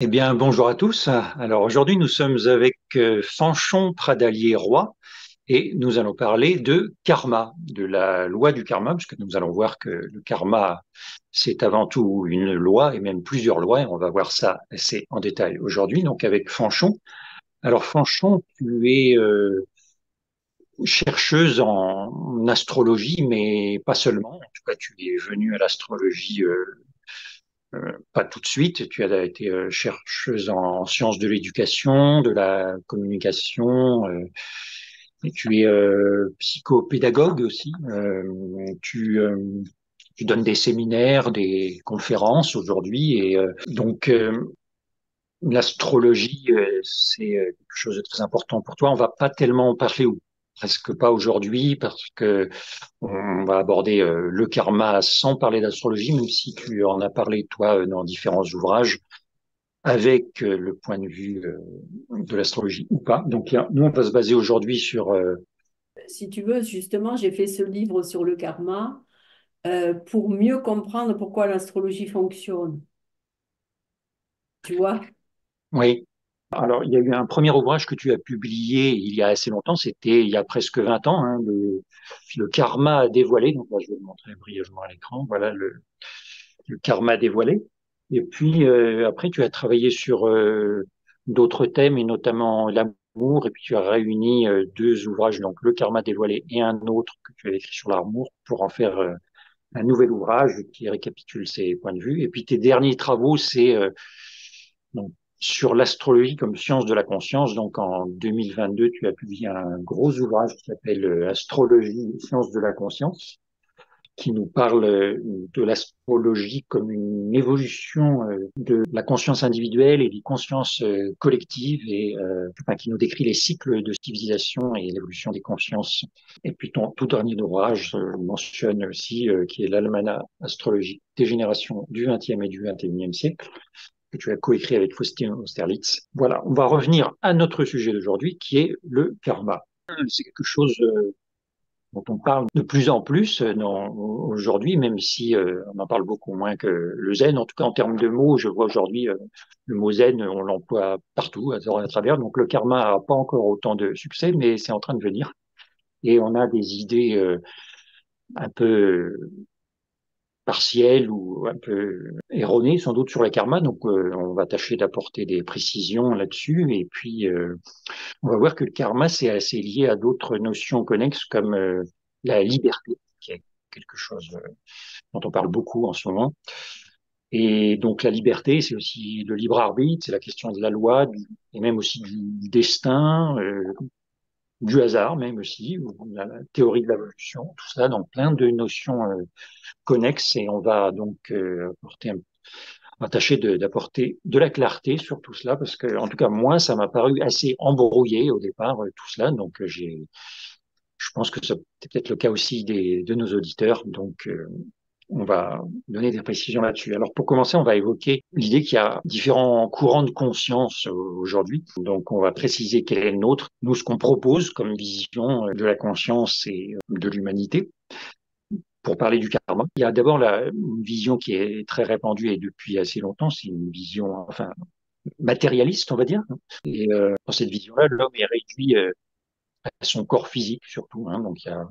Eh bien, bonjour à tous. Alors aujourd'hui, nous sommes avec Fanchon Pradalier-Roy et nous allons parler de karma, de la loi du karma, puisque nous allons voir que le karma, c'est avant tout une loi et même plusieurs lois, et on va voir ça assez en détail aujourd'hui. Donc avec Fanchon. Alors Fanchon, tu es chercheuse en astrologie, mais pas seulement. En tout cas, tu es venue à l'astrologie pas tout de suite. Tu as été chercheuse en sciences de l'éducation, de la communication, et tu es psychopédagogue aussi. Tu donnes des séminaires, des conférences aujourd'hui, et l'astrologie, c'est quelque chose de très important pour toi. On va pas tellement en parler ou presque pas aujourd'hui parce que on va aborder le karma sans parler d'astrologie, même si tu en as parlé toi dans différents ouvrages avec le point de vue de l'astrologie ou pas. Donc, nous, on va se baser aujourd'hui sur... Si tu veux, justement, j'ai fait ce livre sur le karma pour mieux comprendre pourquoi l'astrologie fonctionne. Tu vois? oui. Alors, il y a eu un premier ouvrage que tu as publié il y a assez longtemps, c'était il y a presque 20 ans, hein, le karma dévoilé. Donc, là, je vais le montrer brièvement à l'écran. Voilà le karma dévoilé. Et puis, après, tu as travaillé sur d'autres thèmes, et notamment l'amour. Et puis, tu as réuni deux ouvrages, donc le karma dévoilé et un autre que tu as écrit sur l'amour pour en faire un nouvel ouvrage qui récapitule ces points de vue. Et puis tes derniers travaux, c'est donc, sur l'astrologie comme science de la conscience. Donc en 2022, tu as publié un gros ouvrage qui s'appelle Astrologie, science de la conscience, qui nous parle de l'astrologie comme une évolution de la conscience individuelle et des consciences collectives et enfin, qui nous décrit les cycles de civilisation et l'évolution des consciences. Et puis ton tout dernier ouvrage mentionne aussi qui est l'Almanach astrologique des générations du XXe et du XXIe siècle que tu as coécrit avec Faustin Austerlitz. Voilà, on va revenir à notre sujet d'aujourd'hui qui est le karma. C'est quelque chose dont on parle de plus en plus aujourd'hui, même si on en parle beaucoup moins que le zen. En tout cas, en termes de mots, je vois aujourd'hui le mot zen, on l'emploie partout, à travers. Donc le karma n'a pas encore autant de succès, mais c'est en train de venir. Et on a des idées un peu partielles ou un peu erronées, sans doute, sur le karma. Donc on va tâcher d'apporter des précisions là-dessus. Et puis, on va voir que le karma, c'est assez lié à d'autres notions connexes comme la liberté, qui est quelque chose dont on parle beaucoup en ce moment. Et donc la liberté, c'est aussi le libre arbitre, c'est la question de la loi, et même aussi du destin, du hasard même aussi, ou la théorie de l'évolution, tout ça, donc plein de notions connexes. Et on va donc on va tâcher d'apporter de la clarté sur tout cela, parce que en tout cas moi, ça m'a paru assez embrouillé au départ, tout cela. Donc je pense que c'est peut-être le cas aussi de nos auditeurs. Donc, on va donner des précisions là-dessus. Alors, pour commencer, on va évoquer l'idée qu'il y a différents courants de conscience aujourd'hui. Donc, on va préciser quel est le nôtre, nous, ce qu'on propose comme vision de la conscience et de l'humanité. Pour parler du karma, il y a d'abord une vision qui est très répandue et depuis assez longtemps, c'est une vision, enfin, matérialiste, on va dire. Et dans cette vision-là, l'homme est réduit à son corps physique surtout. Hein. Donc, il y a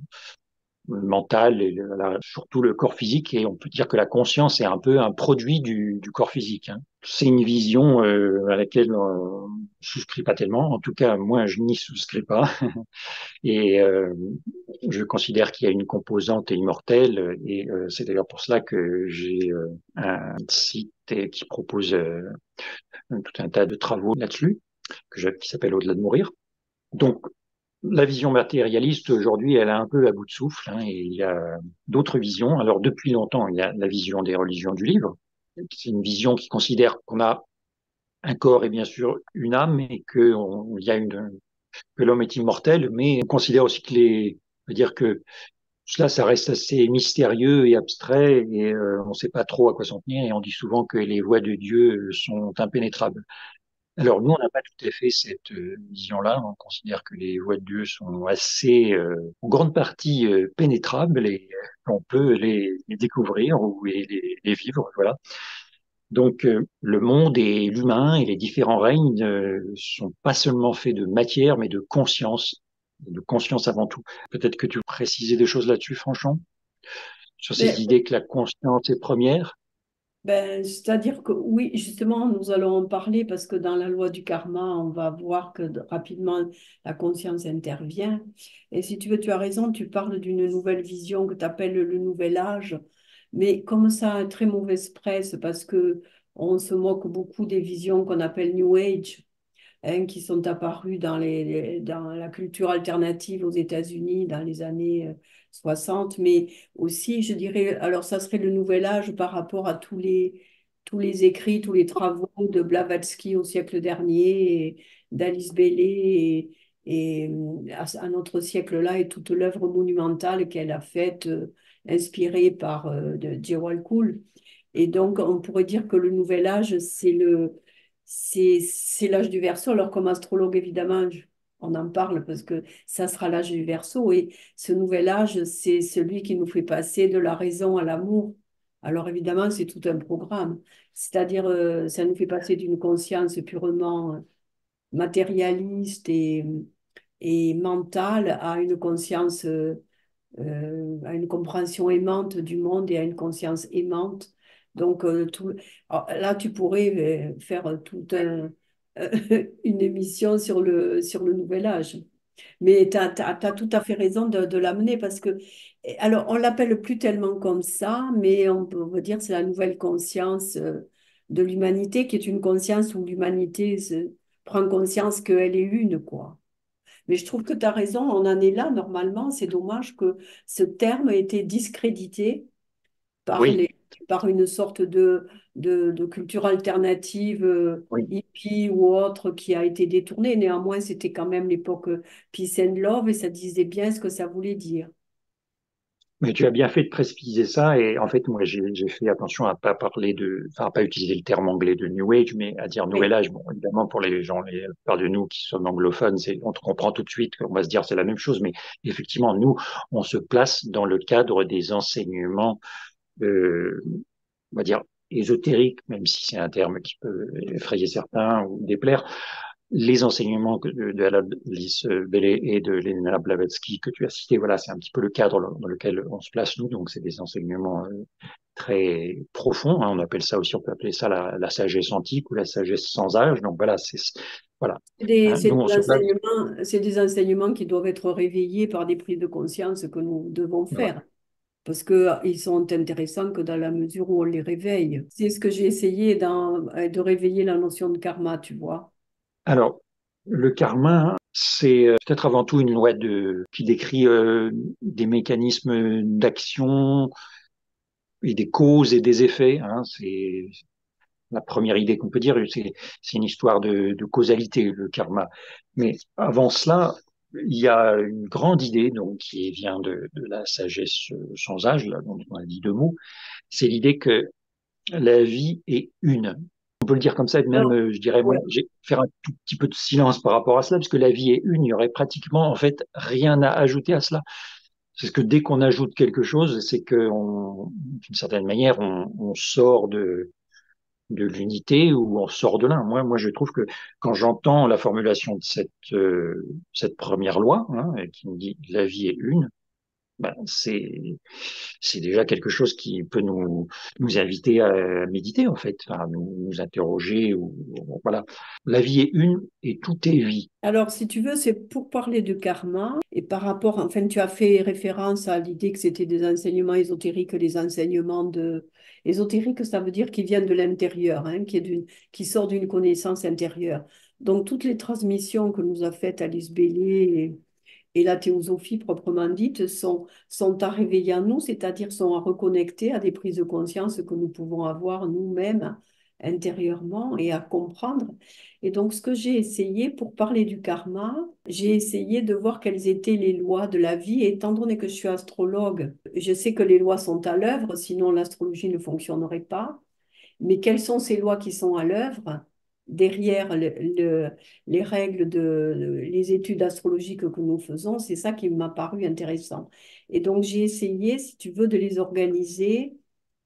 le mental et surtout le corps physique. Et on peut dire que la conscience est un peu un produit du corps physique. Hein. C'est une vision à laquelle on ne souscrit pas tellement. En tout cas, moi, je n'y souscris pas. Et je considère qu'il y a une composante immortelle. Et c'est d'ailleurs pour cela que j'ai un site qui propose tout un tas de travaux là-dessus, qui s'appelle Au-delà de mourir. Donc, la vision matérialiste aujourd'hui, elle est un peu à bout de souffle, hein, et il y a d'autres visions. Alors depuis longtemps, il y a la vision des religions du livre. C'est une vision qui considère qu'on a un corps et bien sûr une âme et que l'homme est immortel, mais on considère aussi dire que cela, ça reste assez mystérieux et abstrait et on ne sait pas trop à quoi s'en tenir et on dit souvent que les voies de Dieu sont impénétrables. Alors nous, on n'a pas tout à fait cette vision-là. On considère que les voies de Dieu sont assez, en grande partie, pénétrables et on peut les découvrir ou les vivre. Voilà. Donc, le monde et l'humain et les différents règnes ne sont pas seulement faits de matière, mais de conscience avant tout. Peut-être que tu veux préciser des choses là-dessus, franchement, sur ces Mais idées que la conscience est première. ben, c'est-à-dire que oui, justement, nous allons en parler parce que dans la loi du karma, on va voir que rapidement la conscience intervient. Et si tu veux, tu as raison, tu parles d'une nouvelle vision que tu appelles le nouvel âge, mais comme ça a très mauvaise presse parce que on se moque beaucoup des visions qu'on appelle New Age, hein, qui sont apparus dans la culture alternative aux États-Unis dans les années 60, mais aussi, je dirais, alors ça serait le nouvel âge par rapport à tous les écrits, tous les travaux de Blavatsky au siècle dernier, et d'Alice Bailey, à notre siècle-là, et toute l'œuvre monumentale qu'elle a faite, inspirée par de J. Cool. Et donc, on pourrait dire que le nouvel âge, c'est l'âge du Verseau. Alors, comme astrologue, évidemment, on en parle parce que ça sera l'âge du Verseau. Et ce nouvel âge, c'est celui qui nous fait passer de la raison à l'amour. Alors, évidemment, c'est tout un programme. C'est-à-dire, ça nous fait passer d'une conscience purement matérialiste et mentale à une conscience à une compréhension aimante du monde et à une conscience aimante. Donc, alors, là, tu pourrais faire une émission sur le nouvel âge. Mais tu as tout à fait raison de l'amener parce que, alors, on l'appelle plus tellement comme ça, mais on peut dire que c'est la nouvelle conscience de l'humanité qui est une conscience où l'humanité prend conscience qu'elle est une, quoi. Mais je trouve que tu as raison, on en est là normalement. C'est dommage que ce terme ait été discrédité par Oui, par une sorte de culture alternative oui. hippie ou autre qui a été détournée. Néanmoins, c'était quand même l'époque Peace and Love et ça disait bien ce que ça voulait dire. Mais tu as bien fait de préciser ça. Et en fait, moi, j'ai fait attention à pas parler enfin, à pas utiliser le terme anglais de New Age, mais à dire Nouvel Oui. Âge. Bon, évidemment, pour les gens, la plupart de nous qui sommes anglophones, on comprend tout de suite qu'on va se dire c'est la même chose. Mais effectivement, nous, on se place dans le cadre des enseignements, on va dire, ésotériques, même si c'est un terme qui peut effrayer certains ou déplaire. Les enseignements de Alice Bailey et de Lena Blavatsky que tu as cités, voilà, c'est un petit peu le cadre dans lequel on se place nous. Donc, c'est des enseignements très profonds, hein. On appelle ça aussi, on peut appeler ça la sagesse antique ou la sagesse sans âge. Donc, voilà, voilà. Hein, nous, on se place. C'est des enseignements qui doivent être réveillés par des prises de conscience que nous devons Voilà. faire. Parce qu'ils sont intéressants que dans la mesure où on les réveille. C'est ce que j'ai essayé de réveiller la notion de karma, tu vois. Alors, le karma, c'est peut-être avant tout une loi qui décrit des mécanismes d'action et des causes et des effets. Hein. C'est la première idée qu'on peut dire, c'est une histoire de causalité, le karma. Mais avant cela, il y a une grande idée donc, qui vient de la sagesse sans âge, là, dont on a dit deux mots, c'est l'idée que la vie est une. On peut le dire comme ça, et même, Alors, je dirais, ouais. moi, faire un tout petit peu de silence par rapport à cela, parce que la vie est une, il y aurait pratiquement, en fait, rien à ajouter à cela. C'est que dès qu'on ajoute quelque chose, c'est que, d'une certaine manière, on sort de l'unité ou on sort de l'un. Moi, je trouve que quand j'entends la formulation de cette première loi, hein, qui me dit la vie est une, ben, c'est déjà quelque chose qui peut nous inviter à méditer, en fait, à nous interroger. Voilà. La vie est une et tout est vie. Alors, si tu veux, c'est pour parler de karma et par rapport, enfin, tu as fait référence à l'idée que c'était des enseignements ésotériques, les enseignements de... Ésotérique, ça veut dire qu'ils viennent de l'intérieur, hein, qui sort d'une connaissance intérieure. Donc, toutes les transmissions que nous a faites Alice Bailey et la théosophie proprement dite sont à réveiller en nous, c'est-à-dire sont à reconnecter à des prises de conscience que nous pouvons avoir nous-mêmes intérieurement et à comprendre. Et donc, ce que j'ai essayé pour parler du karma, j'ai essayé de voir quelles étaient les lois de la vie. Et étant donné que je suis astrologue, je sais que les lois sont à l'œuvre, sinon l'astrologie ne fonctionnerait pas. Mais quelles sont ces lois qui sont à l'œuvre derrière les règles les études astrologiques que nous faisons? C'est ça qui m'a paru intéressant. Et donc, j'ai essayé, si tu veux, de les organiser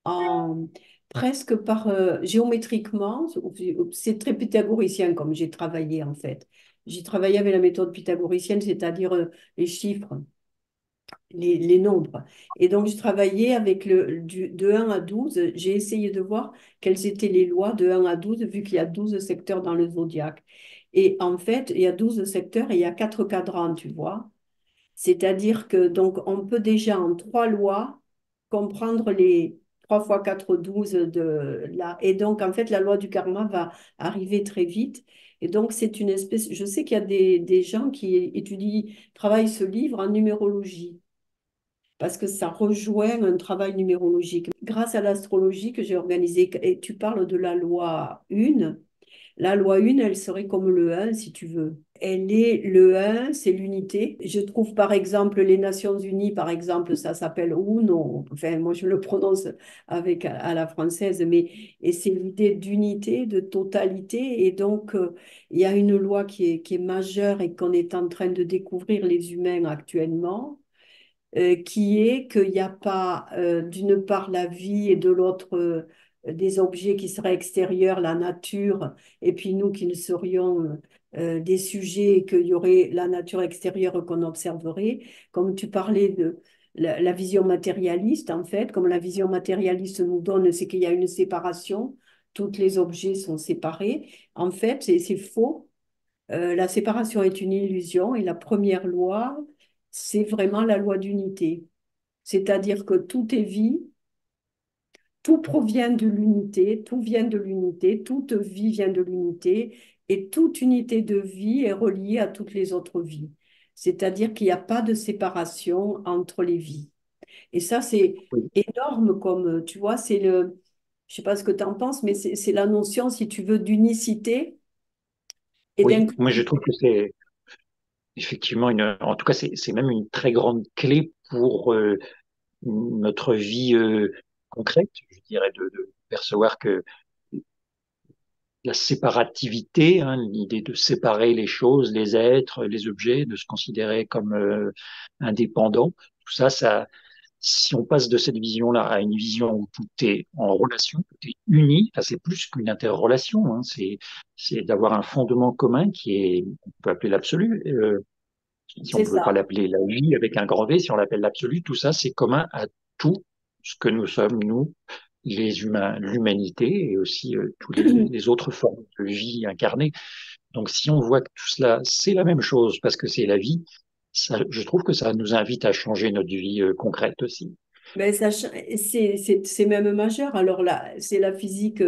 en presque par géométriquement, c'est très pythagoricien comme j'ai travaillé en fait. J'ai travaillé avec la méthode pythagoricienne, c'est-à-dire les chiffres, les nombres. Et donc, je travaillais avec de 1 à 12. J'ai essayé de voir quelles étaient les lois de 1 à 12, vu qu'il y a 12 secteurs dans le zodiaque. Et en fait, il y a 12 secteurs et il y a 4 cadrans, tu vois. C'est-à-dire que donc on peut déjà en trois lois comprendre les 3 fois 4 12 de là. Et donc en fait la loi du karma va arriver très vite. Et donc c'est une espèce, je sais qu'il y a des gens qui étudient, travaillent ce livre en numérologie parce que ça rejoint un travail numérologique. Grâce à l'astrologie que j'ai organisée, et tu parles de la loi 1, la loi 1, elle serait comme le 1, si tu veux. Elle est le 1, c'est l'unité. Je trouve par exemple les Nations Unies, par exemple, ça s'appelle UNO. Enfin, moi je le prononce avec à la française, mais et c'est l'idée d'unité, de totalité. Et donc, il y a une loi qui est majeure et qu'on est en train de découvrir les humains actuellement, qui est qu'il n'y a pas d'une part la vie et de l'autre des objets qui seraient extérieurs, la nature, et puis nous qui ne serions des sujets et qu'il y aurait la nature extérieure qu'on observerait. Comme tu parlais de la vision matérialiste, en fait, comme la vision matérialiste nous donne, c'est qu'il y a une séparation, tous les objets sont séparés. En fait, c'est faux. La séparation est une illusion et la première loi, c'est vraiment la loi d'unité. C'est-à-dire que tout est vie, tout provient de l'unité, tout vient de l'unité, toute vie vient de l'unité et toute unité de vie est reliée à toutes les autres vies. C'est-à-dire qu'il n'y a pas de séparation entre les vies. Et ça, c'est Oui, énorme comme, tu vois, je sais pas ce que tu en penses, mais c'est la notion, si tu veux, d'unicité et oui. Moi, je d'inclusivité. trouve que c'est effectivement en tout cas, c'est même une très grande clé pour notre vie concrète, je dirais, de percevoir que la séparativité, hein, l'idée de séparer les choses, les êtres, les objets, de se considérer comme indépendants, tout ça, si on passe de cette vision-là à une vision où tout est en relation, tout est uni, enfin, c'est plus qu'une interrelation, hein, c'est d'avoir un fondement commun qui est, on peut appeler l'absolu. Si on C'est ne veut pas ça. l'appeler la vie avec un grand V, si on l'appelle l'absolu, tout ça, c'est commun à tout ce que nous sommes, nous, les humains, l'humanité et aussi tous les autres formes de vie incarnées. Donc, si on voit que tout cela, c'est la même chose parce que c'est la vie, ça, je trouve que ça nous invite à changer notre vie concrète aussi. Mais c'est même majeur. Alors là, c'est la physique,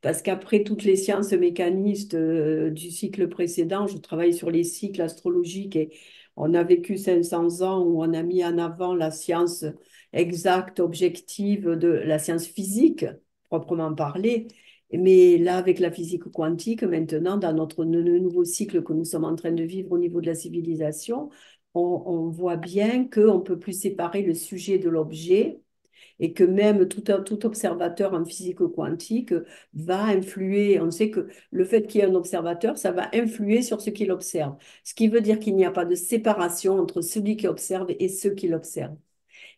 parce qu'après toutes les sciences mécanistes du cycle précédent, je travaille sur les cycles astrologiques et on a vécu 500 ans où on a mis en avant la science exacte, objective de la science physique, proprement parlée. Mais là, avec la physique quantique, maintenant, dans le nouveau cycle que nous sommes en train de vivre au niveau de la civilisation, on voit bien qu'on ne peut plus séparer le sujet de l'objet et que même tout observateur en physique quantique va influer. On sait que le fait qu'il y ait un observateur, ça va influer sur ce qu'il observe. Ce qui veut dire qu'il n'y a pas de séparation entre celui qui observe et ceux qui l'observent.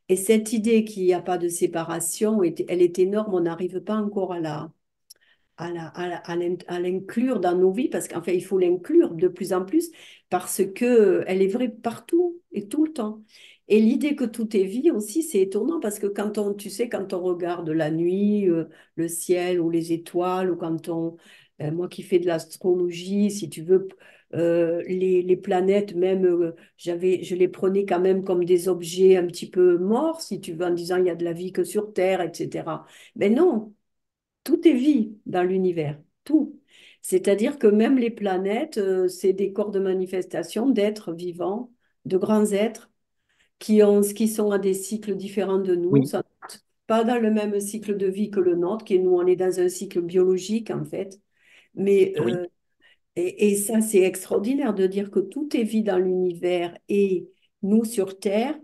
Et cette idée qu'il n'y a pas de séparation, elle est énorme. On n'arrive pas encore à l'inclure dans nos vies, parce qu'en fait, il faut l'inclure de plus en plus, parce que elle est vraie partout et tout le temps. Et l'idée que tout est vie aussi, c'est étonnant, parce que tu sais, quand on regarde la nuit, le ciel ou les étoiles, ou moi qui fais de l'astrologie, si tu veux, les planètes, même, je les prenais quand même comme des objets un petit peu morts, si tu veux, en disant il y a de la vie que sur Terre, etc. Mais non, tout est vie dans l'univers, tout. C'est-à-dire que même les planètes, c'est des corps de manifestation d'êtres vivants, de grands êtres qui sont à des cycles différents de nous, Oui, sont pas dans le même cycle de vie que le nôtre, qui nous, on est dans un cycle biologique en fait. Mais, oui, et ça, c'est extraordinaire de dire que tout est vie dans l'univers et nous sur Terre,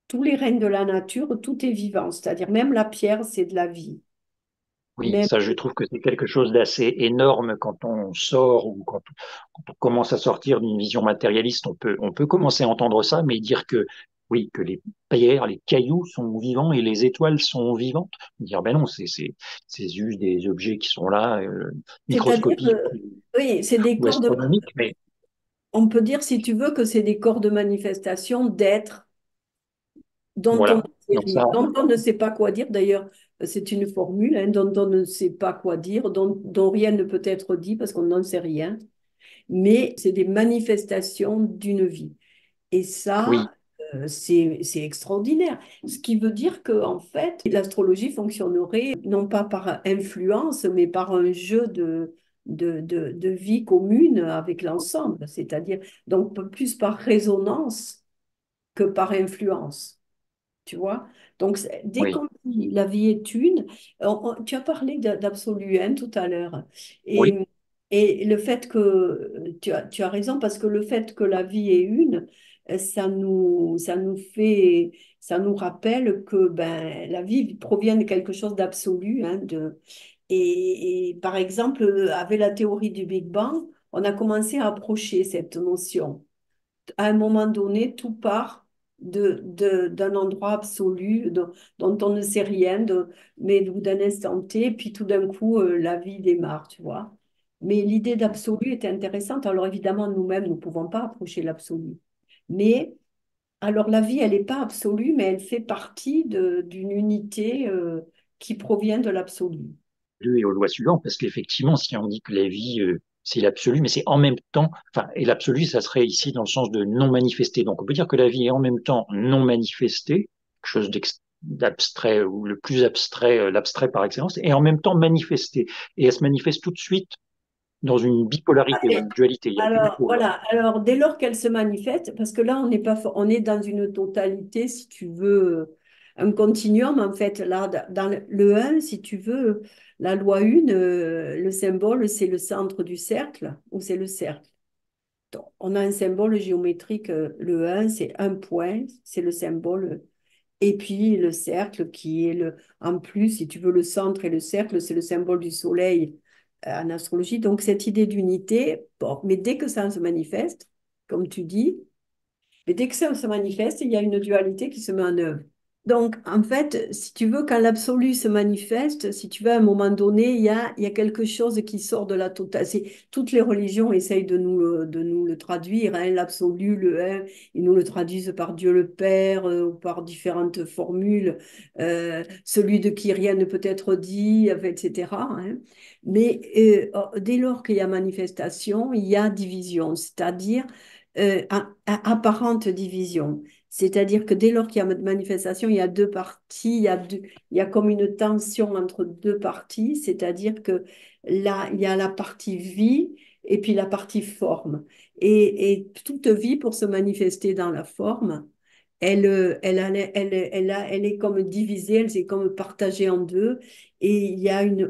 tous les règnes de la nature, tout est vivant. C'est-à-dire même la pierre, c'est de la vie. oui, Même ça, je trouve que c'est quelque chose d'assez énorme quand on sort ou quand on commence à sortir d'une vision matérialiste. On peut commencer à entendre ça, mais dire que oui, que les pierres, les cailloux sont vivants et les étoiles sont vivantes. Dire, ben non, c'est juste des objets qui sont là, C'est-à-dire microscopiques que, oui, c'est des ou corps de, astronomiques, mais on peut dire, si tu veux, que c'est des corps de manifestation d'êtres voilà. Donc ça, dont on ne sait pas quoi dire. D'ailleurs, c'est une formule hein, dont on ne sait pas quoi dire, dont rien ne peut être dit parce qu'on n'en sait rien. Mais c'est des manifestations d'une vie. Et oui, ça, c'est extraordinaire. Ce qui veut dire que, en fait, l'astrologie fonctionnerait non pas par influence, mais par un jeu de vie commune avec l'ensemble. C'est-à-dire, donc, plus par résonance que par influence. Tu vois? Donc, dès oui, qu'on dit la vie est une, tu as parlé d'absolu hein, tout à l'heure. oui, Et le fait que, tu as raison, parce que le fait que la vie est une, ça nous rappelle que ben, la vie provient de quelque chose d'absolu. Hein, et par exemple, avec la théorie du Big Bang, on a commencé à approcher cette notion à un moment donné, tout part d'un endroit absolu dont on ne sait rien, mais d'un instant T, puis tout d'un coup, la vie démarre, tu vois. Mais l'idée d'absolu est intéressante. Alors évidemment, nous-mêmes, nous ne pouvons pas approcher l'absolu. Mais alors la vie, elle n'est pas absolue, mais elle fait partie d'une unité qui provient de l'absolu. et aux lois suivantes, parce qu'effectivement, si on dit que la vie, c'est l'absolu, mais c'est en même temps, enfin, et l'absolu, ça serait ici dans le sens de non manifesté. Donc, on peut dire que la vie est en même temps non manifestée, quelque chose d'abstrait, ou le plus abstrait, l'abstrait par excellence, et en même temps manifestée. Et elle se manifeste tout de suite dans une bipolarité ou une dualité. Il y a deux Alors, pôles. voilà. Alors, dès lors qu'elle se manifeste, parce que là, on n'est pas, on est dans une totalité, si tu veux, un continuum, en fait. Là, dans le 1, si tu veux, la loi 1, le symbole, c'est le centre du cercle ou c'est le cercle. Donc, on a un symbole géométrique, le 1, c'est un point, c'est le symbole. Et puis, le cercle qui est en plus, si tu veux, le centre et le cercle, c'est le symbole du soleil en astrologie. Donc, cette idée d'unité, bon, mais dès que ça se manifeste, comme tu dis, mais dès que ça se manifeste, il y a une dualité qui se met en œuvre. Donc, en fait, si tu veux, quand l'absolu se manifeste, si tu veux, à un moment donné, il y a quelque chose qui sort de la totalité. Toutes les religions essayent de nous le traduire, hein, l'absolu, le un, ils nous le traduisent par Dieu le Père ou par différentes formules, celui de qui rien ne peut être dit, etc. Hein. Mais dès lors qu'il y a manifestation, il y a division, c'est-à-dire apparente division. C'est-à-dire que dès lors qu'il y a manifestation, il y a deux parties, il y a comme une tension entre deux parties, c'est-à-dire que là, il y a la partie vie et puis la partie forme. Et toute vie, pour se manifester dans la forme, elle est comme divisée, elle s'est comme partagée en deux. Et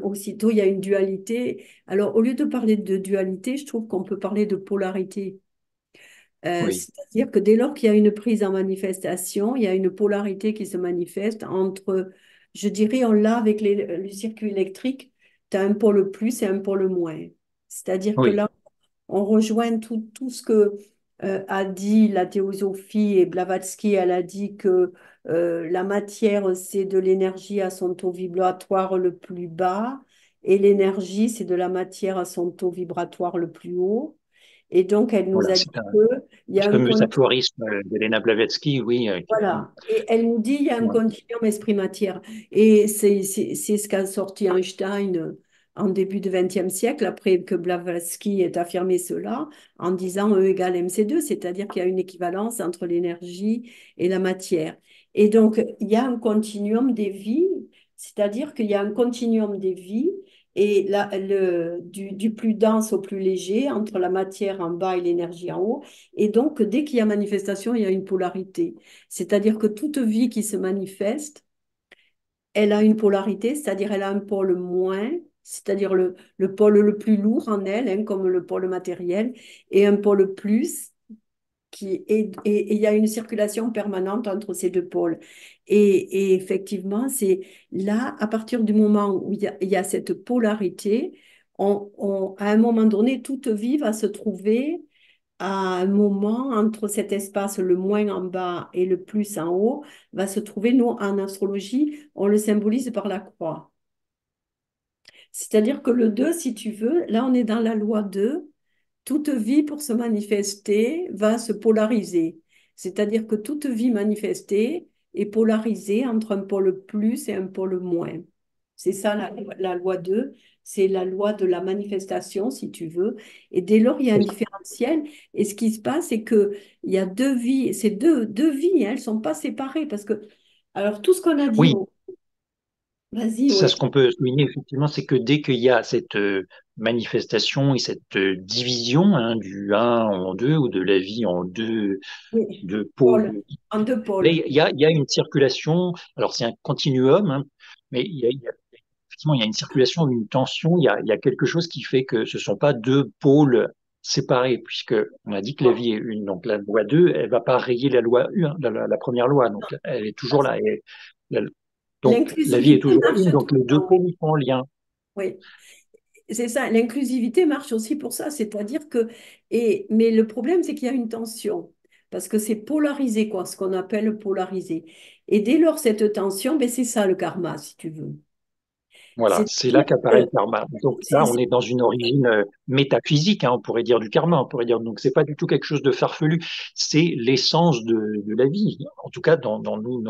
aussitôt, il y a une dualité. Alors, au lieu de parler de dualité, je trouve qu'on peut parler de polarité. Oui, C'est-à-dire que dès lors qu'il y a une prise en manifestation, il y a une polarité qui se manifeste entre, je dirais, on l'a avec le circuit électrique, tu as un pôle plus et un pôle moins. C'est-à-dire que oui, là, on rejoint tout ce que a dit la théosophie et Blavatsky, elle a dit que la matière, c'est de l'énergie à son taux vibratoire le plus bas et l'énergie, c'est de la matière à son taux vibratoire le plus haut. Et donc, elle nous voilà, a dit c'est un qu'il y a un fameux continuum. aphorisme d'Elena Blavatsky, oui, Voilà. Et elle nous dit il y a un ouais, continuum esprit-matière. Et c'est ce qu'a sorti Einstein en début du XXe siècle, après que Blavatsky ait affirmé cela, en disant E égale mc2, c'est-à-dire qu'il y a une équivalence entre l'énergie et la matière. Et donc, il y a un continuum des vies, c'est-à-dire qu'il y a un continuum des vies, et là, du plus dense au plus léger, entre la matière en bas et l'énergie en haut. Et donc, dès qu'il y a manifestation, il y a une polarité. C'est-à-dire que toute vie qui se manifeste, elle a une polarité, c'est-à-dire elle a un pôle moins, c'est-à-dire le pôle le plus lourd en elle, hein, comme le pôle matériel, et un pôle plus, et il y a une circulation permanente entre ces deux pôles. Et effectivement, c'est là, à partir du moment où il y a cette polarité, à un moment donné, toute vie va se trouver à un moment, entre cet espace, le moins en bas et le plus en haut, va se trouver, nous, en astrologie, on le symbolise par la croix. C'est-à-dire que le 2, si tu veux, là, on est dans la loi 2. Toute vie, pour se manifester, va se polariser. C'est-à-dire que toute vie manifestée est polarisée entre un pôle plus et un pôle moins. C'est ça la loi 2. C'est la loi de la manifestation, si tu veux. Et dès lors, il y a un différentiel. Et ce qui se passe, c'est qu'il y a deux vies. Ces deux vies, hein, elles ne sont pas séparées. Parce que, alors, tout ce qu'on a dit, Oui, vas-y, ça, oui. ce qu'on peut souligner effectivement, c'est que dès qu'il y a cette manifestation et cette division hein, du un en 2 ou de la vie en Oui, deux pôles, pôle, en deux là, pôles. il y a une circulation. Alors c'est un continuum, hein, mais effectivement, il y a une circulation, une tension. Il y a quelque chose qui fait que ce ne sont pas deux pôles séparés, puisque on a dit que la vie est une. Donc la loi 2, elle va pas rayer la loi 1, la première loi. Donc elle est toujours là. La- donc la vie est L'inclusivité toujours marche une. tout Donc les le deux temps, oui. pôles sont en lien. Oui. C'est ça, l'inclusivité marche aussi pour ça, c'est-à-dire que, mais le problème, c'est qu'il y a une tension, parce que c'est polarisé, quoi, ce qu'on appelle polarisé. Et dès lors, cette tension, ben, c'est ça le karma, si tu veux. Voilà, c'est là C'est-à-dire qu'apparaît que le karma. Donc c'est là, on est dans une origine métaphysique, hein, on pourrait dire du karma, on pourrait dire. Donc c'est pas du tout quelque chose de farfelu, c'est l'essence de la vie. En tout cas, dans nous,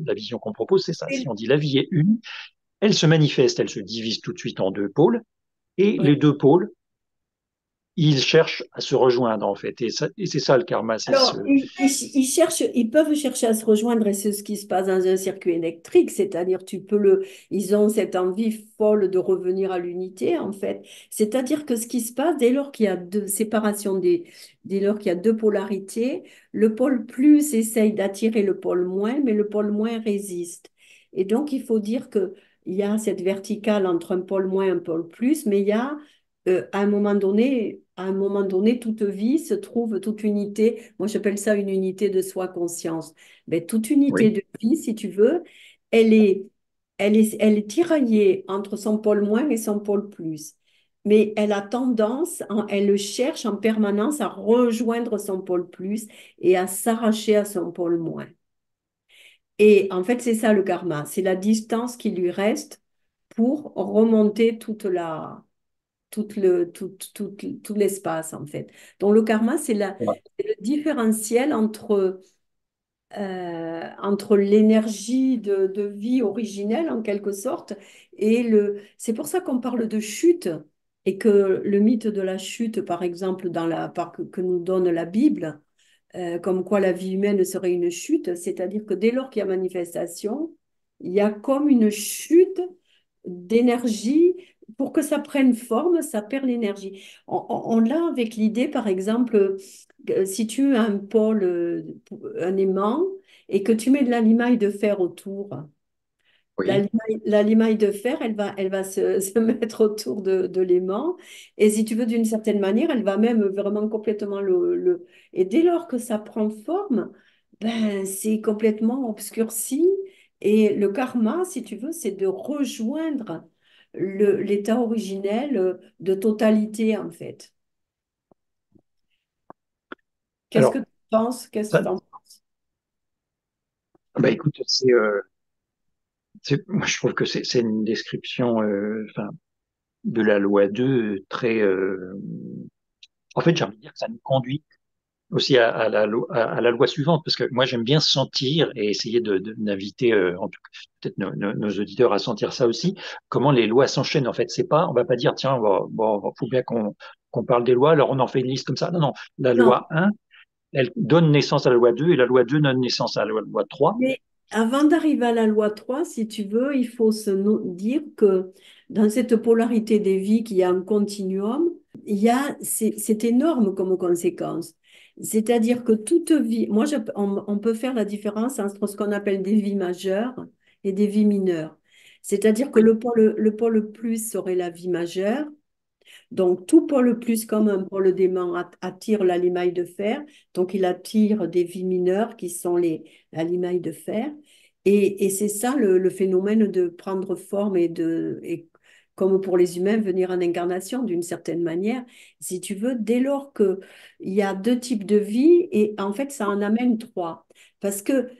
la vision qu'on propose, c'est ça. Si c'est- on dit la vie est une, elle se manifeste, elle se divise tout de suite en deux pôles, et ouais. les deux pôles, ils cherchent à se rejoindre en fait. Et c'est ça le karma, c'est ce. Alors, ils cherchent, ils peuvent chercher à se rejoindre et c'est ce qui se passe dans un circuit électrique, c'est-à-dire ils ont cette envie folle de revenir à l'unité en fait. C'est-à-dire que ce qui se passe dès lors qu'il y a deux séparations dès lors qu'il y a deux polarités, le pôle plus essaye d'attirer le pôle moins, mais le pôle moins résiste. Et donc, il faut dire que il y a cette verticale entre un pôle moins et un pôle plus, mais il y a à un moment donné, toute vie se trouve, toute unité, moi j'appelle ça une unité de soi-conscience. Mais toute unité Oui. de vie, si tu veux, elle est, elle est tiraillée entre son pôle moins et son pôle plus. Mais elle a tendance, elle cherche en permanence à rejoindre son pôle plus et à s'arracher à son pôle moins. Et en fait, c'est ça le karma, c'est la distance qui lui reste pour remonter tout l'espace, en fait. Donc, le karma, c'est le différentiel entre l'énergie de vie originelle, en quelque sorte, c'est pour ça qu'on parle de chute, et que le mythe de la chute, par exemple, que nous donne la Bible, comme quoi la vie humaine serait une chute, c'est-à-dire que dès lors qu'il y a manifestation, il y a comme une chute d'énergie. Pour que ça prenne forme, ça perd l'énergie. On l'a avec l'idée, par exemple, si tu as un pôle, un aimant, et que tu mets de la limaille de fer autour, Oui. la limaille de fer, elle va se mettre autour de l'aimant. Et si tu veux, d'une certaine manière, elle va même vraiment complètement Et dès lors que ça prend forme, ben, c'est complètement obscurci. Et le karma, si tu veux, c'est de rejoindre l'état originel de totalité, en fait. Qu'est-ce que Alors, tu penses? Qu'est-ce que ça, tu en penses? bah écoute, moi je trouve que c'est une description, enfin, de la loi 2 très. En fait, j'ai envie de dire que ça nous conduit aussi à la loi suivante, parce que moi j'aime bien sentir et essayer d'inviter, en tout cas peut-être nos auditeurs à sentir ça aussi, comment les lois s'enchaînent. En fait, c'est pas, on va pas dire tiens, bon, faut bien qu'on parle des lois, alors on en fait une liste comme ça. Non, non, la Non, loi 1, elle donne naissance à la loi 2 et la loi 2 donne naissance à la loi 3. mais avant d'arriver à la loi 3, si tu veux, il faut dire que dans cette polarité des vies, qu'il y a un continuum, c'est énorme comme conséquence. C'est-à-dire que toute vie, on peut faire la différence entre ce qu'on appelle des vies majeures et des vies mineures. C'est-à-dire que Oui, le pôle plus serait la vie majeure, donc, tout pôle plus commun pour le démon attire la limaille de fer. Donc, il attire des vies mineures qui sont la limaille de fer. Et c'est ça le phénomène de prendre forme et comme pour les humains, venir en incarnation d'une certaine manière, si tu veux, dès lors qu'il y a deux types de vie, et en fait, ça en amène trois. Parce que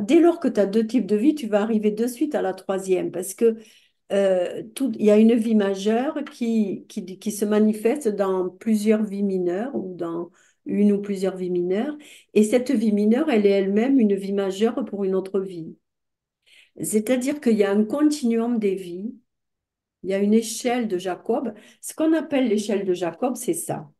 dès lors que tu as deux types de vie, tu vas arriver de suite à la troisième. Parce que il y a une vie majeure qui se manifeste dans plusieurs vies mineures ou dans une ou plusieurs vies mineures. Et cette vie mineure, elle est elle-même une vie majeure pour une autre vie. C'est-à-dire qu'il y a un continuum des vies, il y a une échelle de Jacob. Ce qu'on appelle l'échelle de Jacob, c'est ça,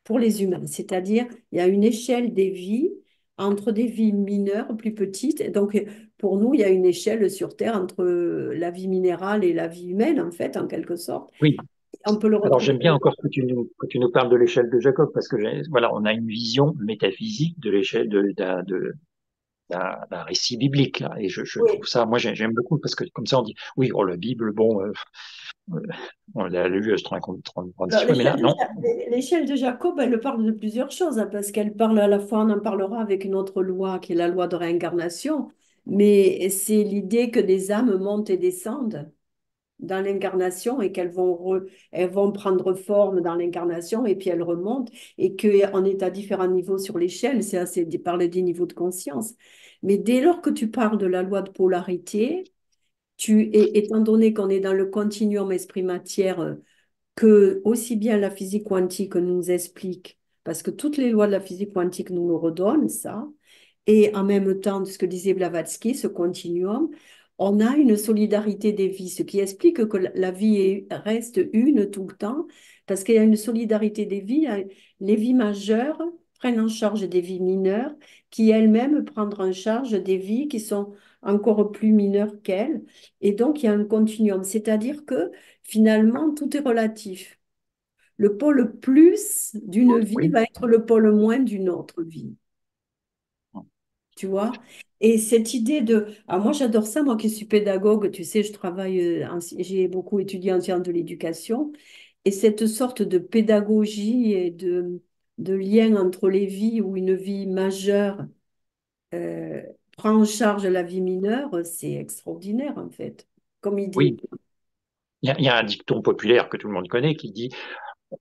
pour les humains. C'est-à-dire, il y a une échelle des vies entre des vies mineures plus petites. Et donc, pour nous, il y a une échelle sur Terre entre la vie minérale et la vie humaine, en fait, en quelque sorte. Oui. On peut le Alors retrouver. j'aime bien encore que tu nous parles de l'échelle de Jacob parce que voilà, on a une vision métaphysique de l'échelle d'un récit biblique là, et je Oui. trouve ça, moi j'aime beaucoup parce que comme ça on dit oui, oh la Bible, bon, euh, on l'a lu 36 Alors, fois, mais là non. l'échelle de Jacob, elle parle de plusieurs choses, hein, parce qu'elle parle à la fois, on en parlera avec une autre loi, qui est la loi de réincarnation, mais c'est l'idée que des âmes montent et descendent dans l'incarnation et elles vont prendre forme dans l'incarnation et puis elles remontent et qu'on est à différents niveaux sur l'échelle, c'est assez de parler des niveaux de conscience. Mais dès lors que tu parles de la loi de polarité, étant donné qu'on est dans le continuum esprit-matière, que aussi bien la physique quantique nous explique, parce que toutes les lois de la physique quantique nous le redonnent, ça, et en même temps, ce que disait Blavatsky, ce continuum, on a une solidarité des vies, ce qui explique que la vie reste une tout le temps, parce qu'il y a une solidarité des vies. Les vies majeures prennent en charge des vies mineures, qui elles-mêmes prennent en charge des vies qui sont encore plus mineures qu'elles. Et donc, il y a un continuum, c'est-à-dire que finalement, tout est relatif. Le pôle plus d'une vie Oui, va être le pôle moins d'une autre vie, tu vois? Et cette idée de... Ah, moi, j'adore ça, moi qui suis pédagogue, tu sais, je travaille, j'ai beaucoup étudié en sciences de l'éducation, et cette sorte de pédagogie et de lien entre les vies, où une vie majeure euh, prend en charge la vie mineure, c'est extraordinaire, en fait, comme idée. oui. Il y a un dicton populaire que tout le monde connaît qui dit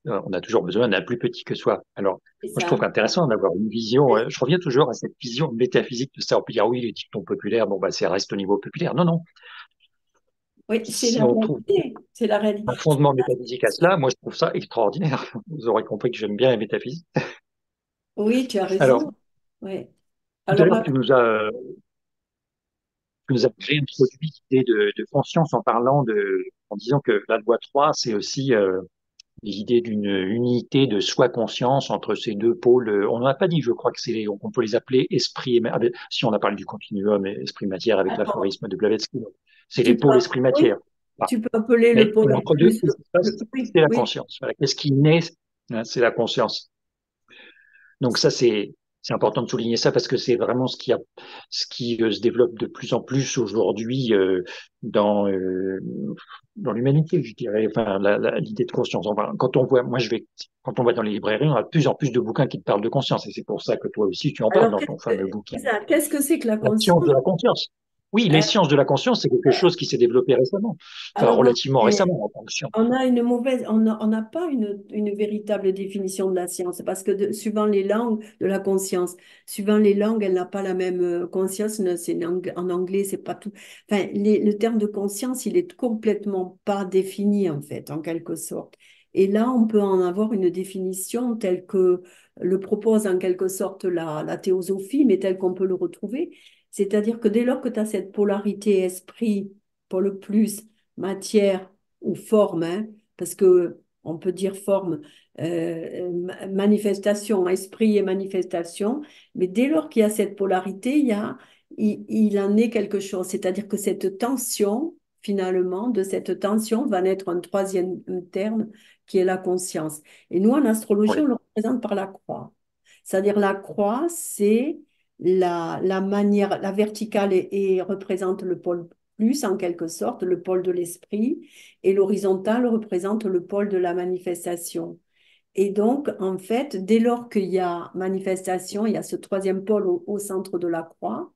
on a toujours besoin d'un plus petit que soi. Alors, C'est moi, je ça. trouve intéressant d'avoir une vision. Je reviens toujours à cette vision métaphysique de ça. On peut dire oui, les dictons populaires, bon, bah, ça reste au niveau populaire. Non, non. Oui, c'est Si la on trouve réalité. C'est la un réalité. fondement métaphysique à cela, moi, je trouve ça extraordinaire. Vous aurez compris que j'aime bien la métaphysique. Oui, tu as Alors, raison. Oui. tout à Alors, l'heure, tu nous as réintroduit l'idée de conscience en parlant en disant que la loi 3, c'est aussi l'idée d'une unité de soi-conscience entre ces deux pôles. On n'en a pas dit, je crois que on peut les appeler esprit et si on a parlé du continuum esprit-matière avec attends, l'aphorisme de Blavatsky. C'est les tu peux, pôles oui, esprit-matière. Voilà. tu peux appeler le Mais pôle entre deux, plus. qu'est-ce qui se passe? Oui, C'est la oui. conscience. Voilà. Qu'est-ce qui naît? Hein, c'est la conscience. Donc ça, c'est important de souligner ça parce que c'est vraiment ce qui se développe de plus en plus aujourd'hui dans dans l'humanité, je dirais. Enfin, l'idée de conscience. Enfin, quand on voit, quand on va dans les librairies, on a de plus en plus de bouquins qui te parlent de conscience, et c'est pour ça que toi aussi tu en parles Alors, dans ton fameux bouquin. qu'est-ce que c'est que la La conscience? science de la conscience. Oui, les Euh, sciences de la conscience, c'est quelque chose qui s'est développé récemment, enfin Alors, relativement récemment en tant que science. on a une mauvaise, on n'a pas une véritable définition de la science parce que suivant les langues de la conscience, suivant les langues, elle n'a pas la même conscience. En anglais, c'est pas tout. Enfin, le terme de conscience, il est complètement pas défini en fait, en quelque sorte. Et là, on peut en avoir une définition telle que le propose en quelque sorte la théosophie, mais telle qu'on peut le retrouver. C'est-à-dire que dès lors que tu as cette polarité esprit pour le plus, matière ou forme, hein, parce que on peut dire forme, manifestation, esprit et manifestation, mais dès lors qu'il y a cette polarité, il en est quelque chose. C'est-à-dire que cette tension, finalement, de cette tension va naître un troisième terme qui est la conscience. Et nous, en astrologie, Oui, on le représente par la croix. C'est-à-dire la croix, c'est la manière, la verticale et représente le pôle plus, en quelque sorte, le pôle de l'esprit, et l'horizontale représente le pôle de la manifestation. Et donc, en fait, dès lors qu'il y a manifestation, il y a ce troisième pôle au centre de la croix,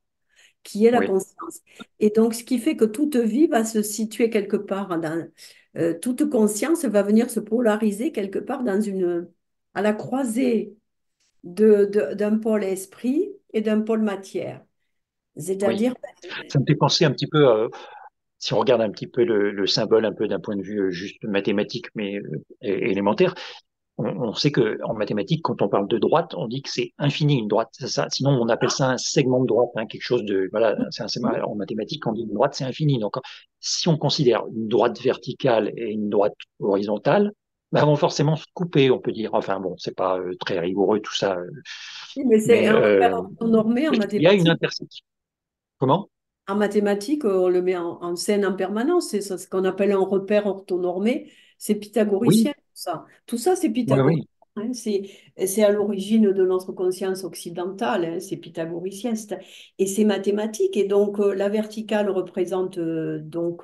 qui est la oui, conscience. Et donc, ce qui fait que toute vie va se situer quelque part toute conscience va venir se polariser quelque part à la croisée d'un pôle esprit et d'un pôle matière. Oui. C'est-à-dire, Ça me fait penser un petit peu, si on regarde un petit peu le symbole un peu d'un point de vue juste mathématique, mais élémentaire, on sait que en mathématiques, quand on parle de droite, on dit que c'est infini une droite. C'est ça. Sinon, on appelle ça un segment de droite, hein, quelque chose de voilà. En mathématiques, quand on dit une droite, c'est infini. Donc, si on considère une droite verticale et une droite horizontale, ben, elles vont forcément se couper, on peut dire. Enfin bon, c'est pas très rigoureux tout ça, oui, mais c'est mais un repère orthonormé en il y a une mathématiques. intersection. Comment? En mathématiques, on le met en scène en permanence. C'est ça, ce qu'on appelle un repère orthonormé. C'est Oui, pythagoricien, tout ça. Tout ça, c'est oui, pythagoricien. oui. Hein. C'est à l'origine de notre conscience occidentale. Hein. C'est pythagoricien. Et c'est mathématique. Et donc, la verticale représente en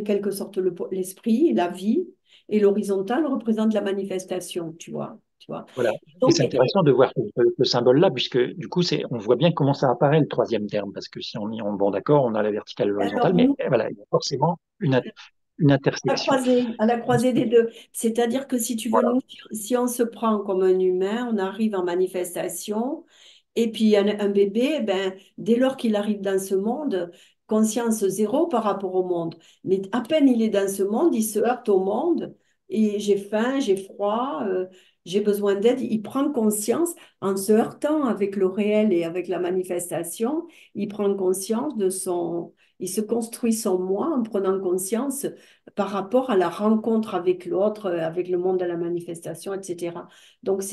quelque sorte l'esprit, la vie. Et l'horizontale représente la manifestation, tu vois. Tu vois. Voilà. Et Donc, c'est intéressant de voir ce symbole-là, puisque du coup, on voit bien comment ça apparaît le troisième terme, parce que si on y on bon d'accord, on a la verticale et l'horizontale, alors, mais nous, voilà, il y a forcément une intersection. à la croisée des deux. C'est-à-dire que si tu veux, Voilà. nous, si on se prend comme un humain, on arrive en manifestation, et puis un bébé, ben, dès lors qu'il arrive dans ce monde, conscience zéro par rapport au monde. Mais à peine il est dans ce monde, il se heurte au monde, et j'ai faim, j'ai froid, j'ai besoin d'aide. Il prend conscience en se heurtant avec le réel et avec la manifestation, il prend conscience de son... Il se construit son moi en prenant conscience par rapport à la rencontre avec l'autre, avec le monde de la manifestation, etc. Donc,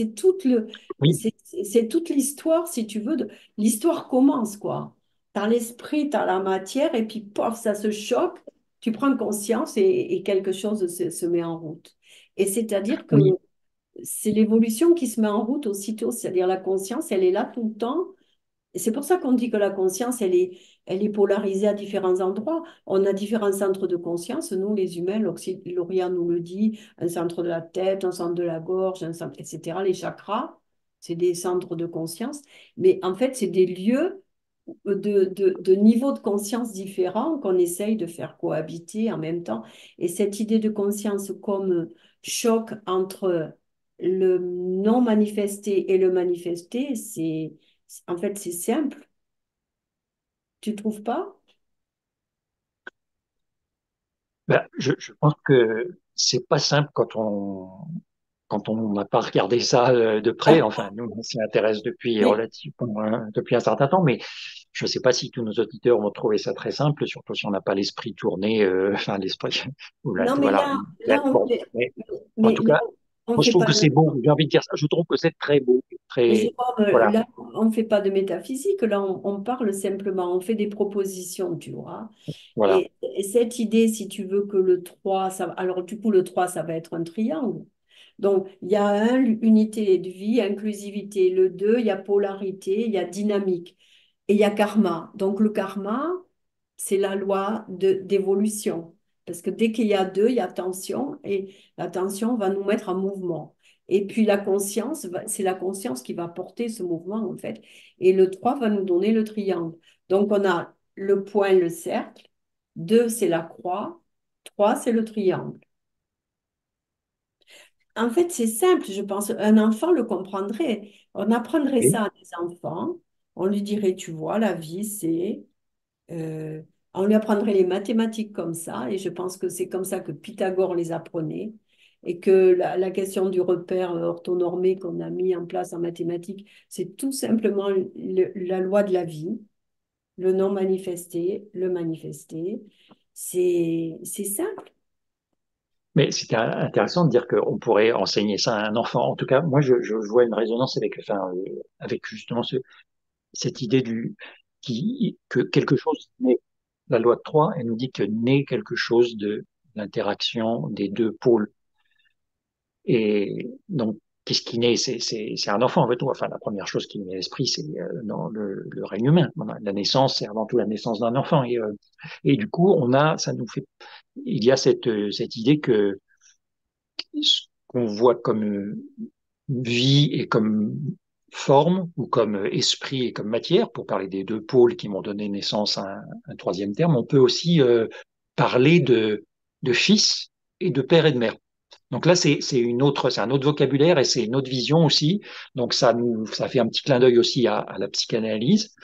Oui, c'est toute l'histoire, si tu veux, l'histoire commence, quoi. T'as l'esprit, t'as la matière, et puis, pof, ça se choque, tu prends conscience et quelque chose se met en route. Et c'est-à-dire que oui, c'est l'évolution qui se met en route aussitôt, c'est-à-dire la conscience, elle est là tout le temps, et c'est pour ça qu'on dit que la conscience, elle est polarisée à différents endroits. On a différents centres de conscience. Nous, les humains, l'Orient nous le dit, un centre de la tête, un centre de la gorge, un centre, etc. Les chakras, c'est des centres de conscience. Mais en fait, c'est des lieux de niveaux de conscience différents qu'on essaye de faire cohabiter en même temps. Et cette idée de conscience comme choc entre le non manifesté et le manifesté, en fait, c'est simple. Tu trouves pas? ben, je pense que c'est pas simple quand on n'a pas regardé ça de près. Enfin, nous, on s'y intéresse depuis Mais, relativement depuis un certain temps, mais je ne sais pas si tous nos auditeurs vont trouver ça très simple, surtout si on n'a pas l'esprit tourné, enfin l'esprit. non, mais Voilà. Bon, mais en mais tout là, cas, on moi, je fait trouve pas que c'est beau. J'ai envie de dire ça. Je trouve que c'est très beau, mais très Jérôme, voilà, là, on fait pas de métaphysique. Là, on parle simplement, on fait des propositions, tu vois. voilà. Et cette idée, si tu veux que le 3 alors du coup, le 3 ça va être un triangle. Donc, il y a unité de vie, inclusivité. Le 2 il y a polarité, il y a dynamique. Et il y a karma. Donc, le karma, c'est la loi d'évolution. Parce que dès qu'il y a deux, il y a tension. Et la tension va nous mettre en mouvement. Et puis, la conscience, c'est la conscience qui va porter ce mouvement, en fait. Et le 3 va nous donner le triangle. Donc, on a le point, le cercle. 2 c'est la croix. 3 c'est le triangle. En fait, c'est simple, je pense. Un enfant le comprendrait. On apprendrait Et ça à des enfants. On lui dirait, tu vois, la vie, euh, on lui apprendrait les mathématiques comme ça. Et je pense que c'est comme ça que Pythagore les apprenait. Et que la question du repère orthonormé qu'on a mis en place en mathématiques, c'est tout simplement la loi de la vie, le non manifesté, le manifesté. C'est simple. mais c'était intéressant de dire qu'on pourrait enseigner ça à un enfant. En tout cas, moi, je vois une résonance avec, enfin, avec justement cette idée que quelque chose naît. La loi de 3, elle nous dit que naît quelque chose de l'interaction des deux pôles. Et donc, qu'est-ce qui naît? C'est un enfant, en fait. Enfin, la première chose qui naît à l'esprit, c'est dans le règne humain. Voilà, la naissance, c'est avant tout la naissance d'un enfant. Et du coup, ça nous fait, il y a cette idée que ce qu'on voit comme vie et comme forme, ou comme esprit et comme matière, pour parler des deux pôles qui m'ont donné naissance à un troisième terme, on peut aussi parler de fils et de père et de mère. Donc là, c'est un autre vocabulaire et c'est une autre vision aussi. Donc ça fait un petit clin d'œil aussi à la psychanalyse.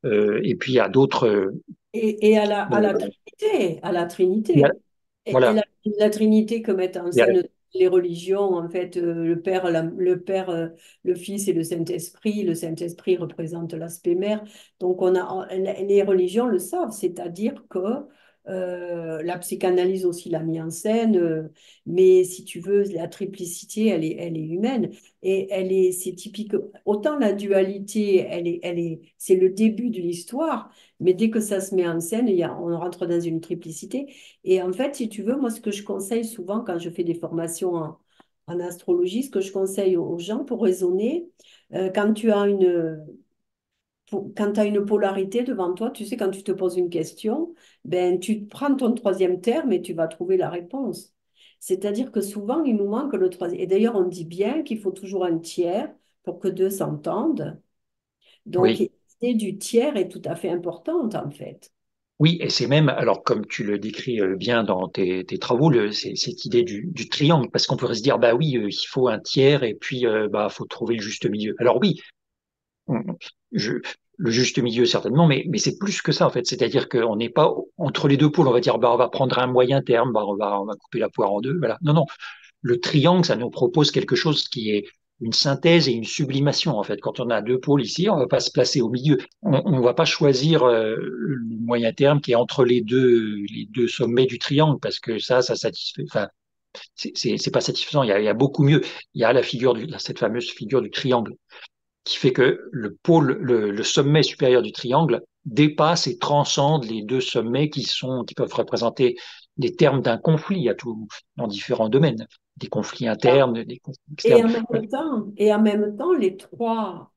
Et puis à d'autres. Et à la Euh, Trinité, à la il y a- Trinité. Et voilà. la Trinité que mettent en Il y a- scène les religions, en fait, le Père, le Fils et le Saint-Esprit représente l'aspect mère. Donc, les religions le savent, c'est-à-dire que la psychanalyse aussi l'a mis en scène, mais si tu veux, la triplicité, elle est humaine. Et c'est typique. Autant la dualité, c'est le début de l'histoire, mais dès que ça se met en scène, on rentre dans une triplicité. Et en fait, si tu veux, moi, ce que je conseille souvent quand je fais des formations en astrologie, ce que je conseille aux gens pour raisonner, quand tu as quand tu as une polarité devant toi, tu sais, quand tu te poses une question, ben, tu prends ton troisième terme et tu vas trouver la réponse. C'est-à-dire que souvent, il nous manque le troisième. Et d'ailleurs, on dit bien qu'il faut toujours un tiers pour que deux s'entendent. Donc, oui. l'idée du tiers est tout à fait importante, en fait. Oui, et c'est même, alors comme tu le décris bien dans tes travaux, c'est cette idée du triangle, parce qu'on pourrait se dire, bah oui, il faut un tiers et puis bah faut trouver le juste milieu. Alors oui, on- je, le juste milieu certainement, mais c'est plus que ça en fait. C'est-à-dire qu'on n'est pas entre les deux pôles. On va dire, bah on va prendre un moyen terme, bah on va couper la poire en deux. Voilà. Non, non. Le triangle, ça nous propose quelque chose qui est une synthèse et une sublimation en fait. Quand on a deux pôles ici, on ne va pas se placer au milieu. On ne va pas choisir le moyen terme qui est entre les deux sommets du triangle parce que ça satisfait. Enfin, c'est pas satisfaisant. Il y a beaucoup mieux. Il y a cette fameuse figure du triangle qui fait que le sommet supérieur du triangle dépasse et transcende les deux sommets qui peuvent représenter les termes d'un conflit à tout, dans différents domaines, des conflits internes, des conflits externes. Et en même temps, les trois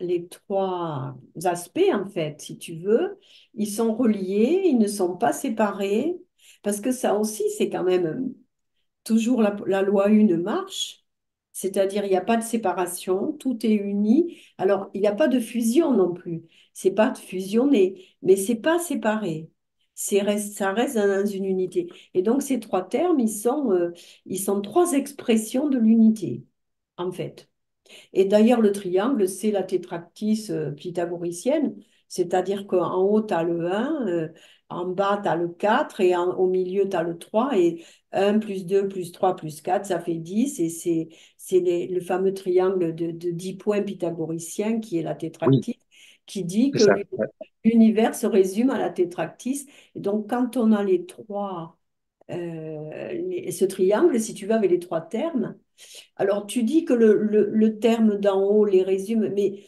aspects, en fait, si tu veux, ils sont reliés, ils ne sont pas séparés, parce que ça aussi, c'est quand même toujours la loi une marche, c'est-à-dire il n'y a pas de séparation, tout est uni. Alors, il n'y a pas de fusion non plus, c'est pas de fusionner, mais c'est pas séparé. Ça reste dans une unité. Et donc, ces trois termes, ils sont trois expressions de l'unité, en fait. Et d'ailleurs, le triangle, c'est la tétractys pythagoricienne, c'est-à-dire qu'en haut, tu as le 1, en bas, tu as le 4, et au milieu, tu as le 3, et 1 plus 2 plus 3 plus 4, ça fait 10, et c'est le fameux triangle de 10 points pythagoriciens qui est la Oui, tétractys, qui dit c'est que ça. Ouais. l'univers se résume à la tétractys. Et donc, quand on a ce triangle, si tu veux, avec les trois termes, alors, tu dis que le terme d'en haut les résume, mais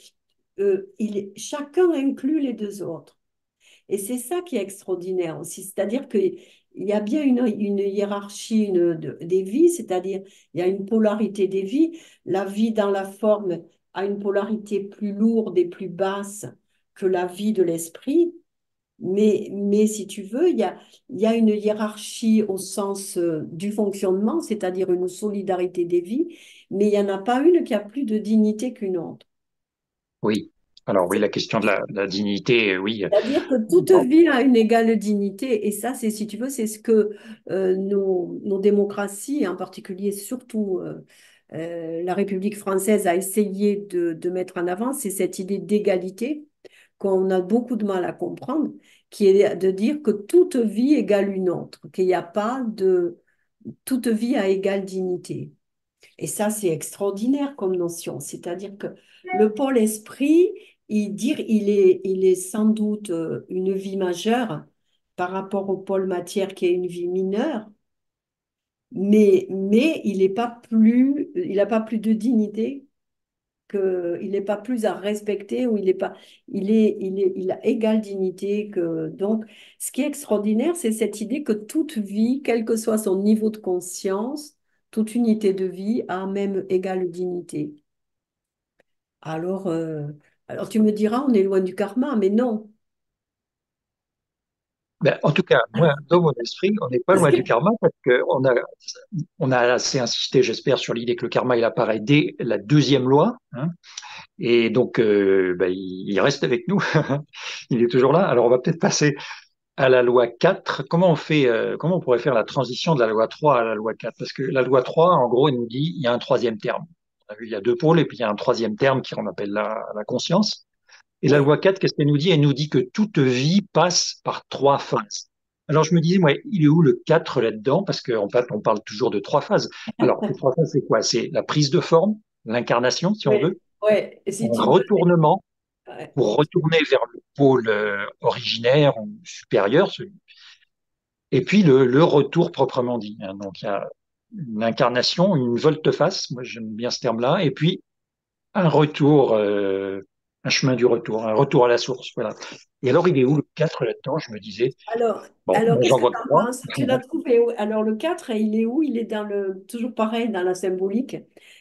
chacun inclut les deux autres. Et c'est ça qui est extraordinaire aussi. C'est-à-dire qu'il y a bien une hiérarchie des vies, c'est-à-dire il y a une polarité des vies. La vie dans la forme a une polarité plus lourde et plus basse que la vie de l'esprit. Mais si tu veux, il y a une hiérarchie au sens du fonctionnement, c'est-à-dire une solidarité des vies, mais il n'y en a pas une qui a plus de dignité qu'une autre. Oui. Alors oui, C'est- la question de la dignité, oui. C'est-à-dire que toute Bon, vie a une égale dignité, et ça, c'est, si tu veux, c'est ce que nos démocraties, en particulier surtout la République française, a essayé de mettre en avant, c'est cette idée d'égalité qu'on a beaucoup de mal à comprendre, qui est de dire que toute vie égale une autre, qu'il n'y a pas de toute vie à égale dignité. Et ça, c'est extraordinaire comme notion. C'est-à-dire que le pôle esprit, il est sans doute une vie majeure par rapport au pôle matière qui est une vie mineure, mais il n'a pas plus de dignité il n'est pas plus à respecter ou il est pas, il a égale dignité que, donc, ce qui est extraordinaire, c'est cette idée que toute vie, quel que soit son niveau de conscience, toute unité de vie a même égale dignité. Alors, euh, alors tu me diras, on est loin du karma, mais non. ben, en tout cas, moi, dans mon esprit, on n'est pas Parce loin que du karma parce on a assez insisté, j'espère, sur l'idée que le karma, il apparaît dès la deuxième loi, hein. Et donc, ben, il reste avec nous. Il est toujours là. Alors, on va peut-être passer à la loi 4, comment on fait, comment on pourrait faire la transition de la loi 3 à la loi 4? Parce que la loi 3, en gros, elle nous dit il y a un troisième terme. On a vu, il y a deux pôles et puis il y a un troisième terme qui on appelle la conscience. Et la Oui. loi 4, qu'est-ce qu'elle nous dit? Elle nous dit que toute vie passe par trois phases. Alors je me disais, moi, il est où le 4 là-dedans? Parce qu'en fait, on parle toujours de trois phases. Alors, ces trois phases, c'est quoi? C'est la prise de forme, l'incarnation, si on Oui, veut, ouais. Et un si tu veux, retournement ouais. pour retourner vers le pôle originaire ou supérieur, et puis le retour proprement dit, hein. Donc, il y a une incarnation, une volte-face, moi j'aime bien ce terme-là, et puis un retour, un chemin du retour, un retour à la source. Voilà. Et alors, il est où le 4 là-dedans? Je me disais, Alors, bon, alors, moi qu'est-ce j'en que vois tu que en trois. penses? Tu l'as trouvé où? Alors, le 4, il est où? Il est dans toujours pareil, dans la symbolique.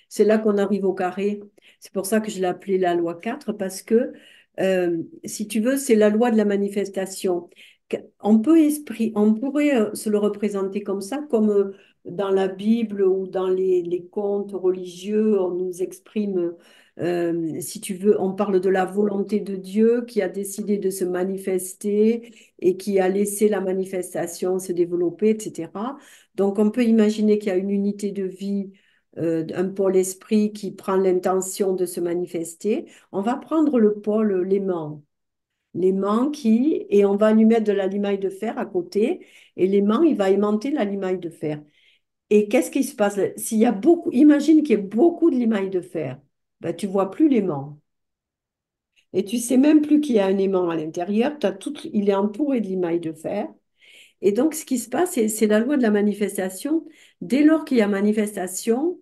C'est là qu'on arrive au carré. C'est pour ça que je l'ai appelé la loi 4 parce que, si tu veux, c'est la loi de la manifestation. On pourrait se le représenter comme ça, comme dans la Bible ou dans les contes religieux, on nous exprime, si tu veux, on parle de la volonté de Dieu qui a décidé de se manifester et qui a laissé la manifestation se développer, etc. Donc, on peut imaginer qu'il y a une unité de vie, un pôle esprit qui prend l'intention de se manifester. On va prendre le pôle l'aimant. L'aimant qui, et on va lui mettre de la limaille de fer à côté, et l'aimant, il va aimanter la limaille de fer. Et qu'est-ce qui se passe? S'il y a beaucoup, imagine qu'il y ait beaucoup de limaille de fer, ben, tu vois plus l'aimant. Et tu sais même plus qu'il y a un aimant à l'intérieur. Il est entouré de limaille de fer. Et donc, ce qui se passe, c'est la loi de la manifestation. Dès lors qu'il y a manifestation,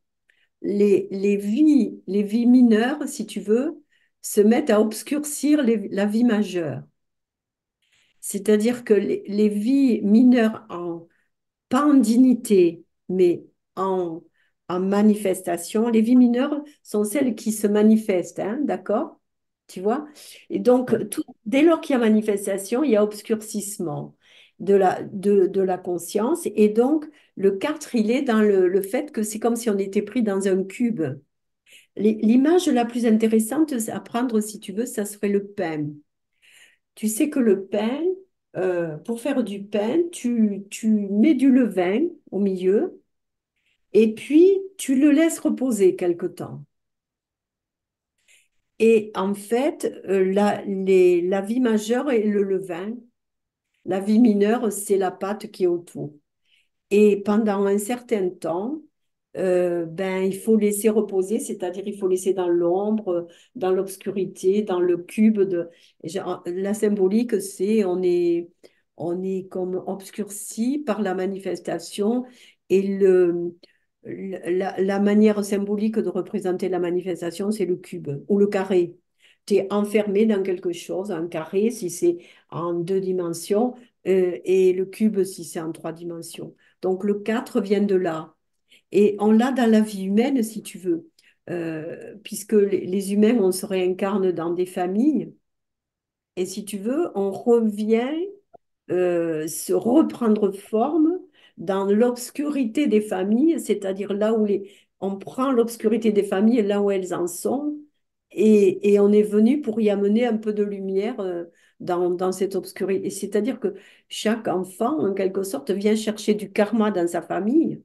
les vies mineures, si tu veux, se mettent à obscurcir la vie majeure. C'est-à-dire que les vies mineures, pas en dignité, mais en, en manifestation, les vies mineures sont celles qui se manifestent, hein, d'accord? Tu vois? Et donc, dès lors qu'il y a manifestation, il y a obscurcissement de la conscience. Et donc, le 4 il est dans le fait que c'est comme si on était pris dans un cube. L'image la plus intéressante à prendre, si tu veux, ça serait le pain. Tu sais que le pain, pour faire du pain, tu mets du levain au milieu et puis tu le laisses reposer quelque temps. Et en fait, la vie majeure est le levain, la vie mineure, c'est la pâte qui est autour. Et pendant un certain temps, ben, il faut laisser reposer, c'est-à-dire il faut laisser dans l'ombre, dans l'obscurité, dans le cube de... La symbolique, c'est on est comme obscurci par la manifestation et la manière symbolique de représenter la manifestation, c'est le cube ou le carré. Tu es enfermé dans quelque chose, un carré si c'est en deux dimensions et le cube si c'est en trois dimensions. Donc le 4 vient de là. Et on l'a dans la vie humaine, si tu veux. Puisque les humains, on se réincarne dans des familles. Et si tu veux, on revient se reprendre forme dans l'obscurité des familles, c'est-à-dire là où on prend l'obscurité des familles là où elles en sont, et on est venu pour y amener un peu de lumière dans cette obscurité. C'est-à-dire que chaque enfant, en quelque sorte, vient chercher du karma dans sa famille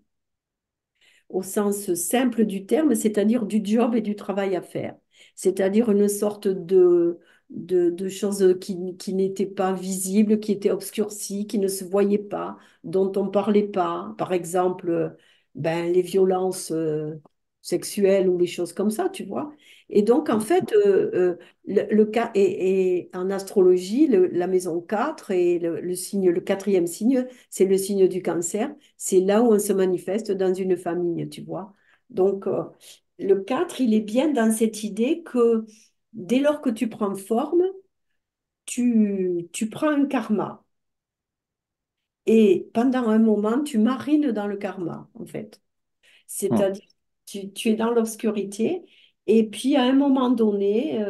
au sens simple du terme, c'est-à-dire du job et du travail à faire, c'est-à-dire une sorte de choses qui n'étaient pas visibles, qui étaient obscurcies, qui ne se voyaient pas, dont on ne parlait pas. Par exemple, ben, les violences sexuelles ou les choses comme ça, tu vois. Et donc, en fait, le cas et en astrologie, la maison 4 et le signe, le quatrième signe, c'est le signe du cancer. C'est là où on se manifeste dans une famille, tu vois. Donc, le 4 il est bien dans cette idée que dès lors que tu prends forme, tu prends un karma. Et pendant un moment, tu marines dans le karma, en fait. Hmm. C'est-à-dire, tu es dans l'obscurité. Et puis, à un moment donné,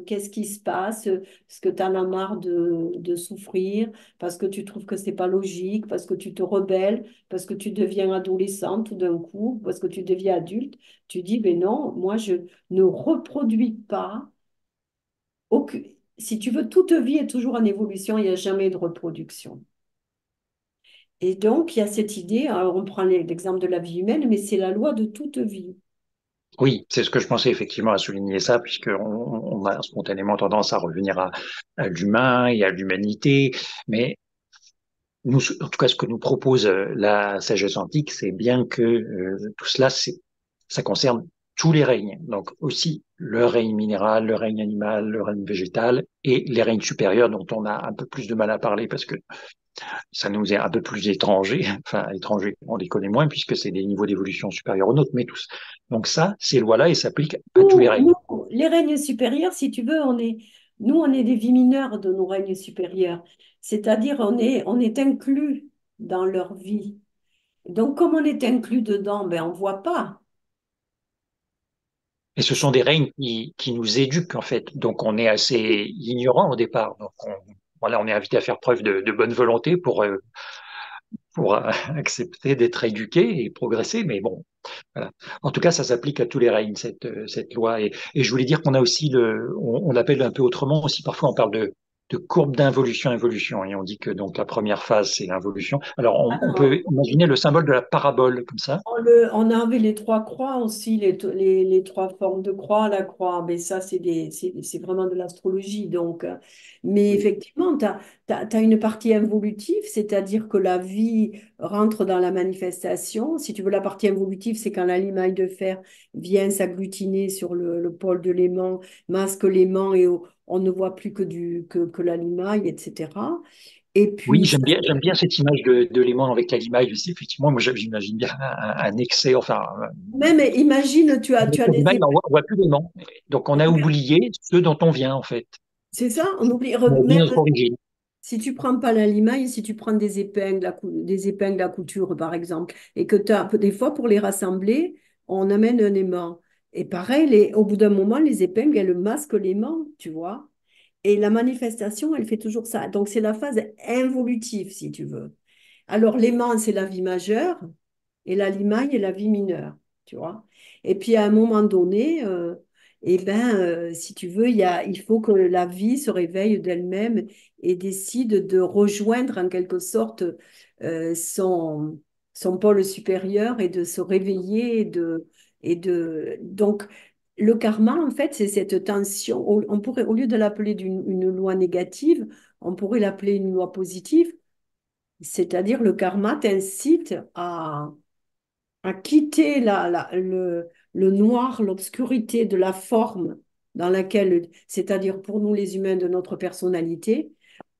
qu'est-ce qui se passe? Parce que tu en as marre de souffrir, parce que tu trouves que c'est pas logique, parce que tu te rebelles, parce que tu deviens adolescent tout d'un coup, parce que tu deviens adulte. Tu dis, ben non, moi, je ne reproduis pas si tu veux, toute vie est toujours en évolution, il n'y a jamais de reproduction. Et donc, il y a cette idée, alors on prend l'exemple de la vie humaine, mais c'est la loi de toute vie. Oui, c'est ce que je pensais effectivement à souligner ça, puisque on a spontanément tendance à revenir à l'humain et à l'humanité, mais nous, en tout cas, ce que nous propose la sagesse antique, c'est bien que tout cela, ça concerne tous les règnes. Donc aussi le règne minéral, le règne animal, le règne végétal et les règnes supérieurs dont on a un peu plus de mal à parler parce que ça nous est un peu plus étranger. Enfin, étranger, on les connaît moins puisque c'est des niveaux d'évolution supérieurs aux nôtres, mais tous. Donc ça, ces lois-là, elles s'appliquent à tous les règnes. Les règnes supérieurs, si tu veux, nous, on est des vies mineures de nos règnes supérieurs. C'est-à-dire, on est inclus dans leur vie. Donc, comme on est inclus dedans, ben, on ne voit pas. Et ce sont des règnes qui nous éduquent, en fait. Donc, on est assez ignorant au départ. Donc, voilà, on est invité à faire preuve de bonne volonté pour accepter d'être éduqué et progresser. Mais bon, voilà. En tout cas, ça s'applique à tous les règnes, cette loi. Et je voulais dire qu'on a aussi on l'appelle un peu autrement aussi. Parfois, on parle de courbe d'involution-évolution. Et on dit que donc la première phase, c'est l'involution. Alors, on peut imaginer le symbole de la parabole comme ça. On avait les trois croix aussi, les trois formes de croix, la croix, mais ça, c'est vraiment de l'astrologie. Donc, mais Oui, effectivement, tu as une partie involutive, c'est-à-dire que la vie rentre dans la manifestation. Si tu veux, la partie involutive, c'est quand la limaille de fer vient s'agglutiner sur le pôle de l'aimant, masque l'aimant et on ne voit plus que la limaille, etc. Et oui, puis, ça, j'aime bien cette image de l'aimant avec la limaille. C'est effectivement, moi, j'imagine bien un excès, enfin, même imagine, tu as la des limaille, on voit plus l'aimant. Donc, on a oublié ce dont on vient, en fait. C'est ça, on oublie. On a oublié Même notre origine. si tu prends pas la limaille, si tu prends des épingles à couture, par exemple, et que des fois, pour les rassembler, on amène un aimant. Et pareil, au bout d'un moment, les épingles, elles masquent l'aimant, tu vois. Et la manifestation, elle fait toujours ça. Donc, c'est la phase involutive, si tu veux. Alors, l'aimant, c'est la vie majeure, et la limaille est la vie mineure, tu vois. Et puis, à un moment donné, eh ben, si tu veux, il faut que la vie se réveille d'elle-même et décide de rejoindre en quelque sorte son pôle supérieur et de se réveiller donc le karma en fait c'est cette tension. On pourrait au lieu de l'appeler une loi négative, on pourrait l'appeler une loi positive, c'est-à-dire le karma t'incite à quitter le noir, l'obscurité de la forme dans laquelle, c'est-à-dire pour nous les humains de notre personnalité,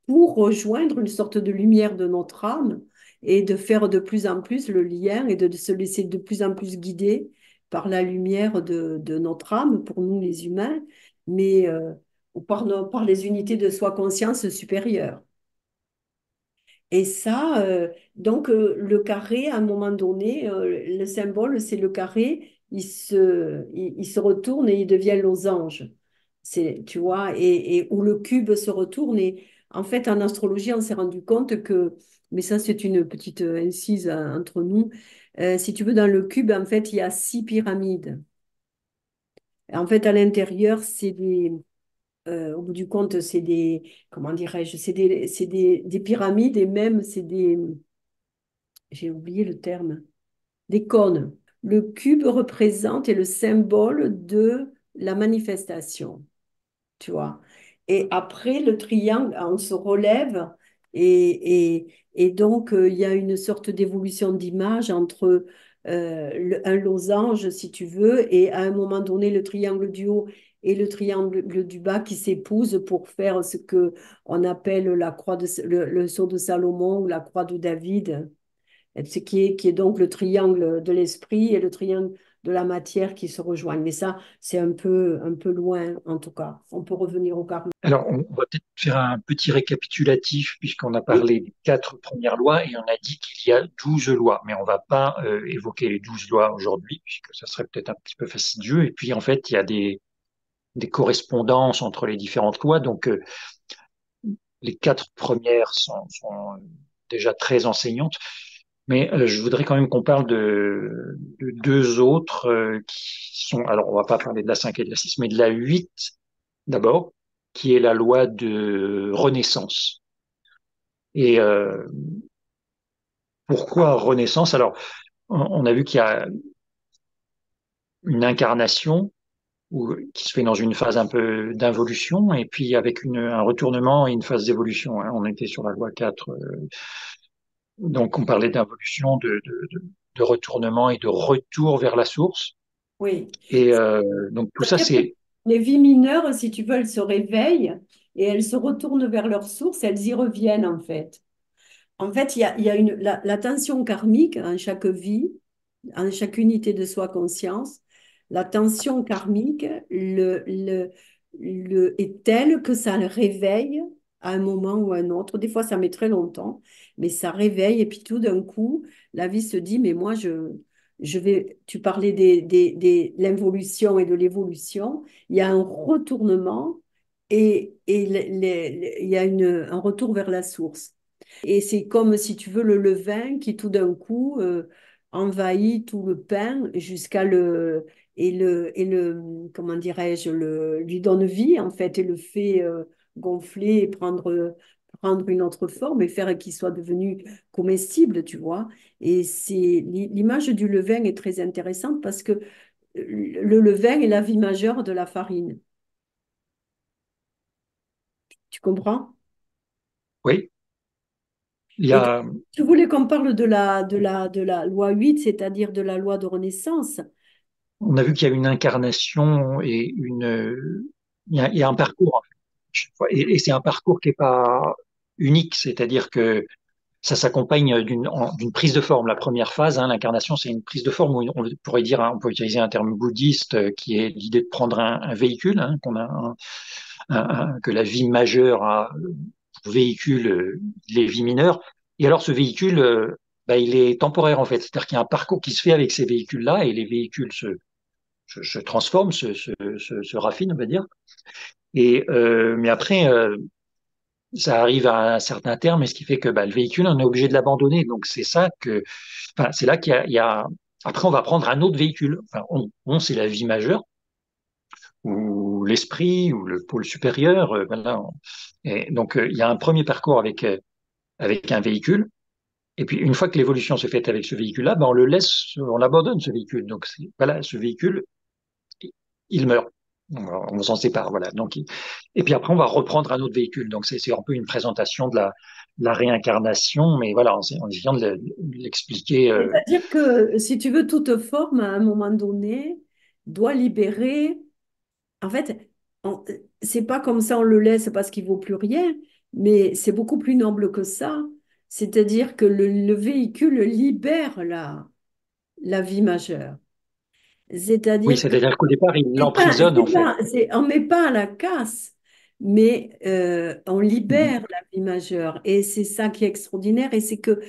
pour rejoindre une sorte de lumière de notre âme et de faire de plus en plus le lien et de se laisser de plus en plus guider par la lumière de notre âme, pour nous les humains, mais par les unités de soi conscience supérieure. Et ça, le carré, à un moment donné, le symbole, c'est le carré, il se retourne et il devient losange. Tu vois, et où le cube se retourne. Et en fait, en astrologie, on s'est rendu compte que, mais ça, c'est une petite incise entre nous, si tu veux, dans le cube, en fait, il y a 6 pyramides. En fait, à l'intérieur, au bout du compte, c'est comment dirais-je, des pyramides et même, j'ai oublié le terme, des cônes. Le cube représente et le symbole de la manifestation, tu vois. Et après, le triangle, on se relève et donc il y a une sorte d'évolution d'image entre un losange, si tu veux, et à un moment donné, le triangle du haut et le triangle du bas qui s'épousent pour faire ce que on appelle la croix le sceau de Salomon ou la croix de David, qui est donc le triangle de l'esprit et le triangle de la matière qui se rejoignent. Mais ça, c'est un peu loin, en tout cas. On peut revenir au karma. Alors, on va peut-être faire un petit récapitulatif puisqu'on a Oui, parlé des 4 premières lois et on a dit qu'il y a 12 lois, mais on va pas évoquer les 12 lois aujourd'hui puisque ça serait peut-être un petit peu fastidieux. Et puis, en fait, il y a des correspondances entre les différentes lois. Donc, les 4 premières sont déjà très enseignantes, mais je voudrais quand même qu'on parle de deux autres qui sont, alors on va pas parler de la 5 et de la 6, mais de la 8 d'abord, qui est la loi de renaissance. Et pourquoi renaissance? Alors, on a vu qu'il y a une incarnation qui se fait dans une phase un peu d'involution, et puis avec un retournement et une phase d'évolution, hein. On était sur la loi 4, donc on parlait d'involution, de retournement et de retour vers la source. Oui. Et donc tout ça, C'est-à-dire que c'est... les vies mineures, si tu veux, elles se réveillent et elles se retournent vers leur source, elles y reviennent en fait. En fait, il y a la tension karmique en chaque vie, en chaque unité de soi conscience. La tension karmique est telle que ça le réveille à un moment ou à un autre. Des fois, ça met très longtemps, mais ça réveille. Et puis tout d'un coup, la vie se dit, mais moi, je vais... Tu parlais l'involution et de l'évolution. Il y a un retournement et il y a un retour vers la source. Et c'est comme si tu veux le levain qui tout d'un coup envahit tout le pain jusqu'à comment dirais-je, lui donne vie en fait et le fait gonfler et prendre une autre forme et faire qu'il soit devenu comestible, tu vois. Et l'image du levain est très intéressante parce que le levain est la vie majeure de la farine. Tu comprends? Oui, il y Et donc, a, tu voulais qu'on parle de la loi 8, c'est-à-dire de la loi de Renaissance. on a vu qu'il y a une incarnation et il y a un parcours, en fait. Et c'est un parcours qui n'est pas unique, c'est-à-dire que ça s'accompagne d'une prise de forme. La première phase, hein, l'incarnation, c'est une prise de forme où on pourrait dire, hein, on peut utiliser un terme bouddhiste qui est l'idée de prendre un véhicule, hein, que la vie majeure a pour véhicule les vies mineures. Et alors ce véhicule, bah, il est temporaire en fait, c'est-à-dire qu'il y a un parcours qui se fait avec ces véhicules-là et les véhicules se transforment, se raffinent, on va dire. Et mais après, ça arrive à un certain terme, et ce qui fait que bah, le véhicule, on est obligé de l'abandonner. Donc c'est ça que, enfin, c'est là qu'il y a. Après, on va prendre un autre véhicule. Enfin, c'est la vie majeure ou l'esprit ou le pôle supérieur. Voilà. Et donc il y a un premier parcours avec un véhicule. Et puis une fois que l'évolution se fait avec ce véhicule-là, ben, on le laisse, on l'abandonne ce véhicule. Donc voilà, ce véhicule, il meurt. On s'en sépare, voilà. Donc, et puis après, on va reprendre un autre véhicule. Donc, c'est un peu une présentation de la réincarnation, mais voilà, en essayant de l'expliquer. C'est-à-dire que, si tu veux, toute forme, à un moment donné, doit libérer. En fait, c'est pas comme ça, on le laisse parce qu'il vaut plus rien, mais c'est beaucoup plus noble que ça. C'est-à-dire que le véhicule libère la vie majeure. Oui, C'est-à-dire que c'est-à-dire qu'au départ, il l'emprisonne, en fait. on ne met pas à la casse, mais on Mhm. libère la vie majeure. Et c'est ça qui est extraordinaire. Et c'est que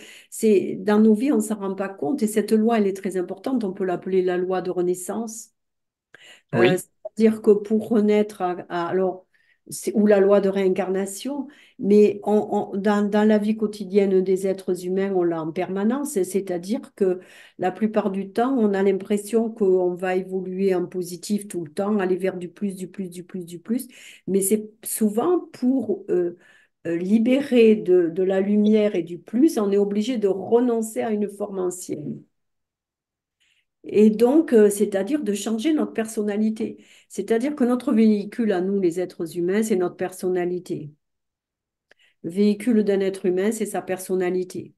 dans nos vies, on ne s'en rend pas compte. Et cette loi, elle est très importante. On peut l'appeler la loi de renaissance. Oui, C'est-à-dire que pour renaître, alors, ou la loi de réincarnation, mais dans la vie quotidienne des êtres humains, on l'a en permanence, c'est-à-dire que la plupart du temps, on a l'impression qu'on va évoluer en positif tout le temps, aller vers du plus, du plus, du plus, du plus, mais c'est souvent pour libérer de la lumière et du plus, on est obligé de renoncer à une forme ancienne. Et donc, c'est-à-dire de changer notre personnalité. C'est-à-dire que notre véhicule à nous, les êtres humains, c'est notre personnalité. Le véhicule d'un être humain, c'est sa personnalité.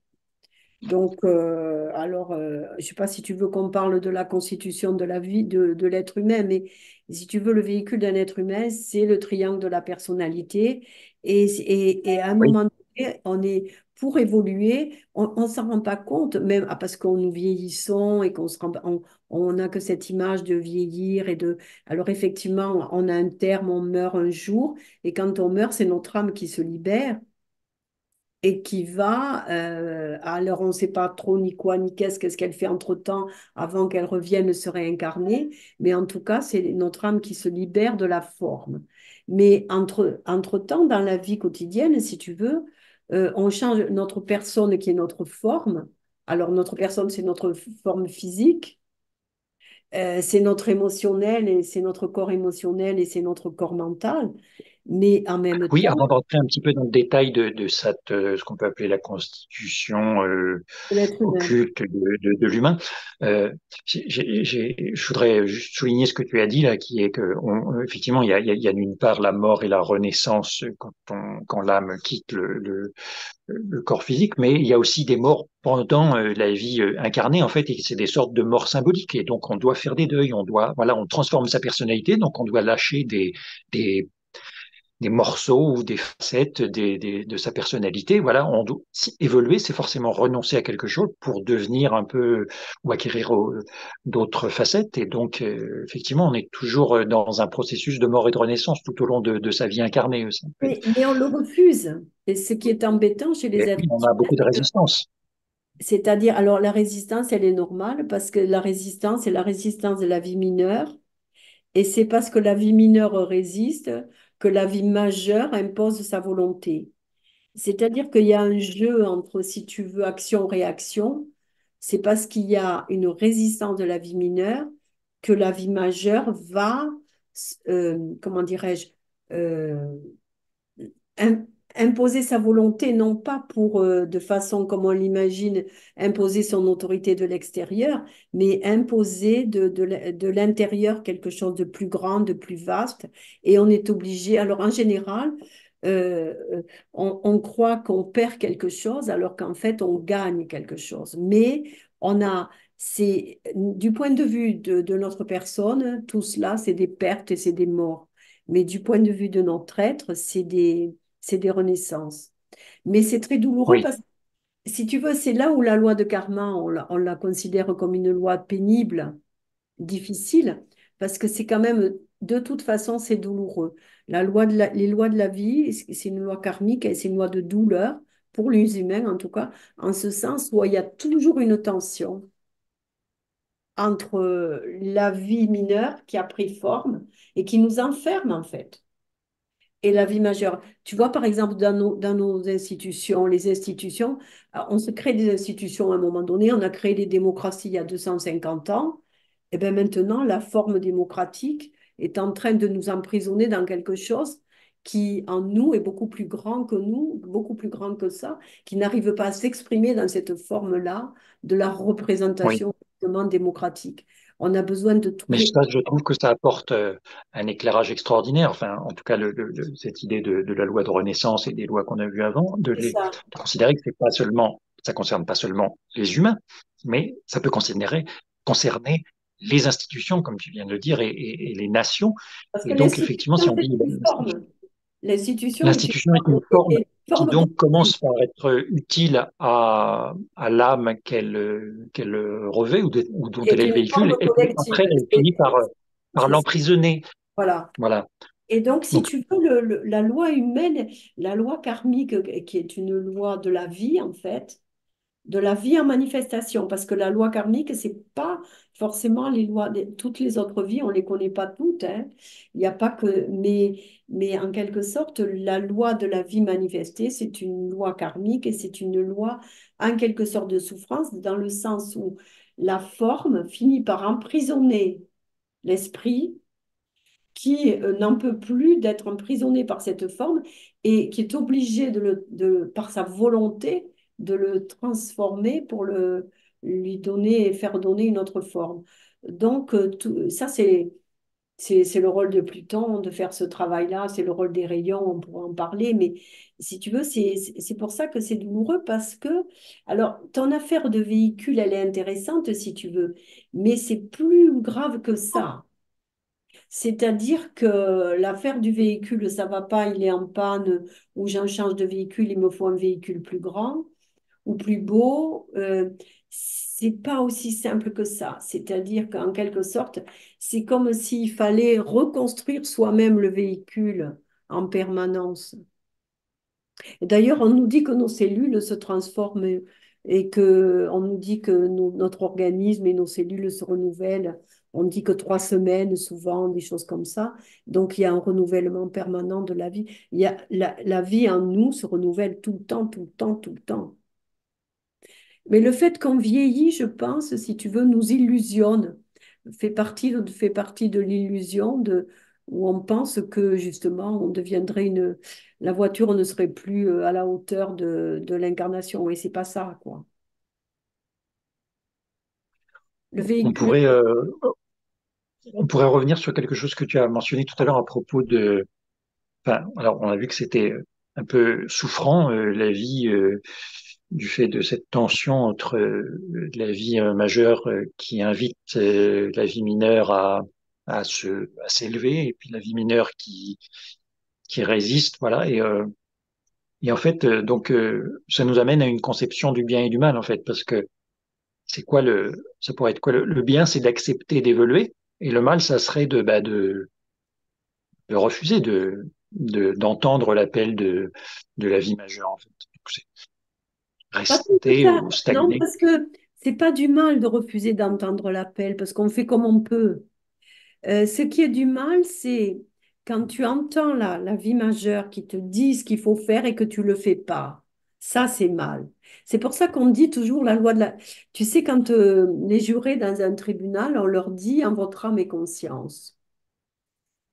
Donc, je ne sais pas si tu veux qu'on parle de la constitution de la vie de l'être humain, mais si tu veux, le véhicule d'un être humain, c'est le triangle de la personnalité. Et à un oui. moment donné, pour évoluer, on ne s'en rend pas compte, même parce qu'on nous vieillissons et on n'a que cette image de vieillir et de... Alors, effectivement, on a un terme, on meurt un jour, et quand on meurt, c'est notre âme qui se libère et qui va, alors on ne sait pas trop ni quoi ni qu'est-ce qu'elle fait entre-temps avant qu'elle revienne se réincarner, mais en tout cas, c'est notre âme qui se libère de la forme. Mais entre-temps, dans la vie quotidienne, si tu veux, on change notre personne qui est notre forme. Alors notre personne, c'est notre forme physique, c'est notre émotionnel et c'est notre corps émotionnel et c'est notre corps mental. Mais en même Oui, temps, avant d'entrer un petit peu dans le détail de cette, ce qu'on peut appeler la constitution l'être humain. occulte de l'humain, euh, je voudrais juste souligner ce que tu as dit là, qui est que effectivement, il y a d'une part la mort et la renaissance quand l'âme quitte le corps physique, mais il y a aussi des morts pendant la vie incarnée en fait, et c'est des sortes de morts symboliques. Et donc, on doit faire des deuils, voilà, on transforme sa personnalité, donc on doit lâcher des des morceaux ou des facettes de sa personnalité. Voilà, évoluer, c'est forcément renoncer à quelque chose pour devenir un peu ou acquérir d'autres facettes. Et donc, effectivement, on est toujours dans un processus de mort et de renaissance tout au long de sa vie incarnée aussi. Mais on le refuse. Et ce qui est embêtant chez les Et êtres oui, on a humains, beaucoup de résistance. c'est-à-dire, alors la résistance, elle est normale parce que la résistance, c'est la résistance de la vie mineure. Et c'est parce que la vie mineure résiste que la vie majeure impose sa volonté. C'est-à-dire qu'il y a un jeu entre, si tu veux, action-réaction. C'est parce qu'il y a une résistance de la vie mineure que la vie majeure va, comment dirais-je, euh, im- imposer sa volonté, non pas pour, de façon comme on l'imagine, imposer son autorité de l'extérieur, mais imposer de l'intérieur quelque chose de plus grand, de plus vaste. Et on est obligé, alors en général, on croit qu'on perd quelque chose alors qu'en fait, on gagne quelque chose. Mais on a... C'est, du point de vue de notre personne, tout cela, c'est des pertes et c'est des morts. Mais du point de vue de notre être, c'est des renaissances. Mais c'est très douloureux Oui, parce que, si tu veux, c'est là où la loi de karma, on la considère comme une loi pénible, difficile, parce que c'est quand même, de toute façon, c'est douloureux. Les lois de la vie, c'est une loi karmique et c'est une loi de douleur, pour les humains en tout cas, en ce sens où il y a toujours une tension entre la vie mineure qui a pris forme et qui nous enferme en fait et la vie majeure. Tu vois, par exemple, dans nos institutions, les institutions, on se crée des institutions à un moment donné, on a créé des démocraties il y a 250 ans, et bien maintenant, la forme démocratique est en train de nous emprisonner dans quelque chose qui, en nous, est beaucoup plus grand que nous, beaucoup plus grand que ça, qui n'arrive pas à s'exprimer dans cette forme-là de la oui. représentation justement démocratique. On a besoin de Mais trouver... ça, je trouve que ça apporte un éclairage extraordinaire. Enfin, en tout cas, cette idée de la loi de Renaissance et des lois qu'on a vues avant, C'est ça. de considérer que c'est pas seulement, ça concerne pas seulement les humains, mais ça peut concerner les institutions, comme tu viens de le dire, et les nations. Parce que Et donc, effectivement, si l'institution, on c'est dit une forme. L'institution est une l'institution est une forme, forme et une qui forme donc politique. commence par être utile à l'âme qu'elle revêt ou dont elle Est est le une véhicule, forme et puis collective. après, elle finit par C'est- l'emprisonner. voilà. Voilà. Et donc, si Donc, tu veux, la loi humaine, la loi karmique, qui est une loi de la vie, en fait, de la vie en manifestation, parce que la loi karmique, c'est pas forcément les lois, toutes les autres vies, on les connaît pas toutes, hein. Il n'y a pas que, mais en quelque sorte, la loi de la vie manifestée, c'est une loi karmique et c'est une loi en quelque sorte de souffrance, dans le sens où la forme finit par emprisonner l'esprit qui n'en peut plus d'être emprisonné par cette forme et qui est obligé par sa volonté de le transformer pour lui donner et faire donner une autre forme. Donc, ça, c'est le rôle de Pluton de faire ce travail-là, c'est le rôle des rayons, on pourra en parler, mais si tu veux, c'est pour ça que c'est douloureux parce que, alors, ton affaire de véhicule, elle est intéressante si tu veux, mais c'est plus grave que ça. C'est-à-dire que l'affaire du véhicule, ça va pas, il est en panne, ou j'en change de véhicule, il me faut un véhicule plus grand ou plus beau. C'est pas aussi simple que ça. C'est-à-dire qu'en quelque sorte, c'est comme s'il fallait reconstruire soi-même le véhicule en permanence. D'ailleurs, on nous dit que nos cellules se transforment et que on nous dit que notre organisme et nos cellules se renouvellent. On dit que 3 semaines, souvent, des choses comme ça. Donc, il y a un renouvellement permanent de la vie. Il y a, la vie en nous se renouvelle tout le temps, tout le temps, tout le temps. Mais le fait qu'on vieillit, je pense, si tu veux, nous illusionne, fait partie de l'illusion où on pense que justement, on deviendrait la voiture ne serait plus à la hauteur de l'incarnation. Et c'est pas ça, quoi. Le On véhicule, pourrait, on pourrait revenir sur quelque chose que tu as mentionné tout à l'heure à propos de, enfin, alors on a vu que c'était un peu souffrant, la vie, du fait de cette tension entre la vie majeure qui invite la vie mineure à s'élever, et puis la vie mineure qui résiste, voilà. Et en fait, ça nous amène à une conception du bien et du mal, en fait, parce que c'est quoi ça pourrait être quoi le bien, c'est d'accepter d'évoluer, et le mal, ça serait de refuser d'entendre l'appel de la vie majeure, en fait. Donc, c'est pas tout rester ça. ou Non, stagner. parce que c'est pas du mal de refuser d'entendre l'appel, parce qu'on fait comme on peut. Ce qui est du mal, c'est quand tu entends la vie majeure qui te dit ce qu'il faut faire et que tu le fais pas. Ça, c'est mal. C'est pour ça qu'on dit toujours la loi de la... Tu sais, quand les jurés dans un tribunal, on leur dit en votre âme et conscience.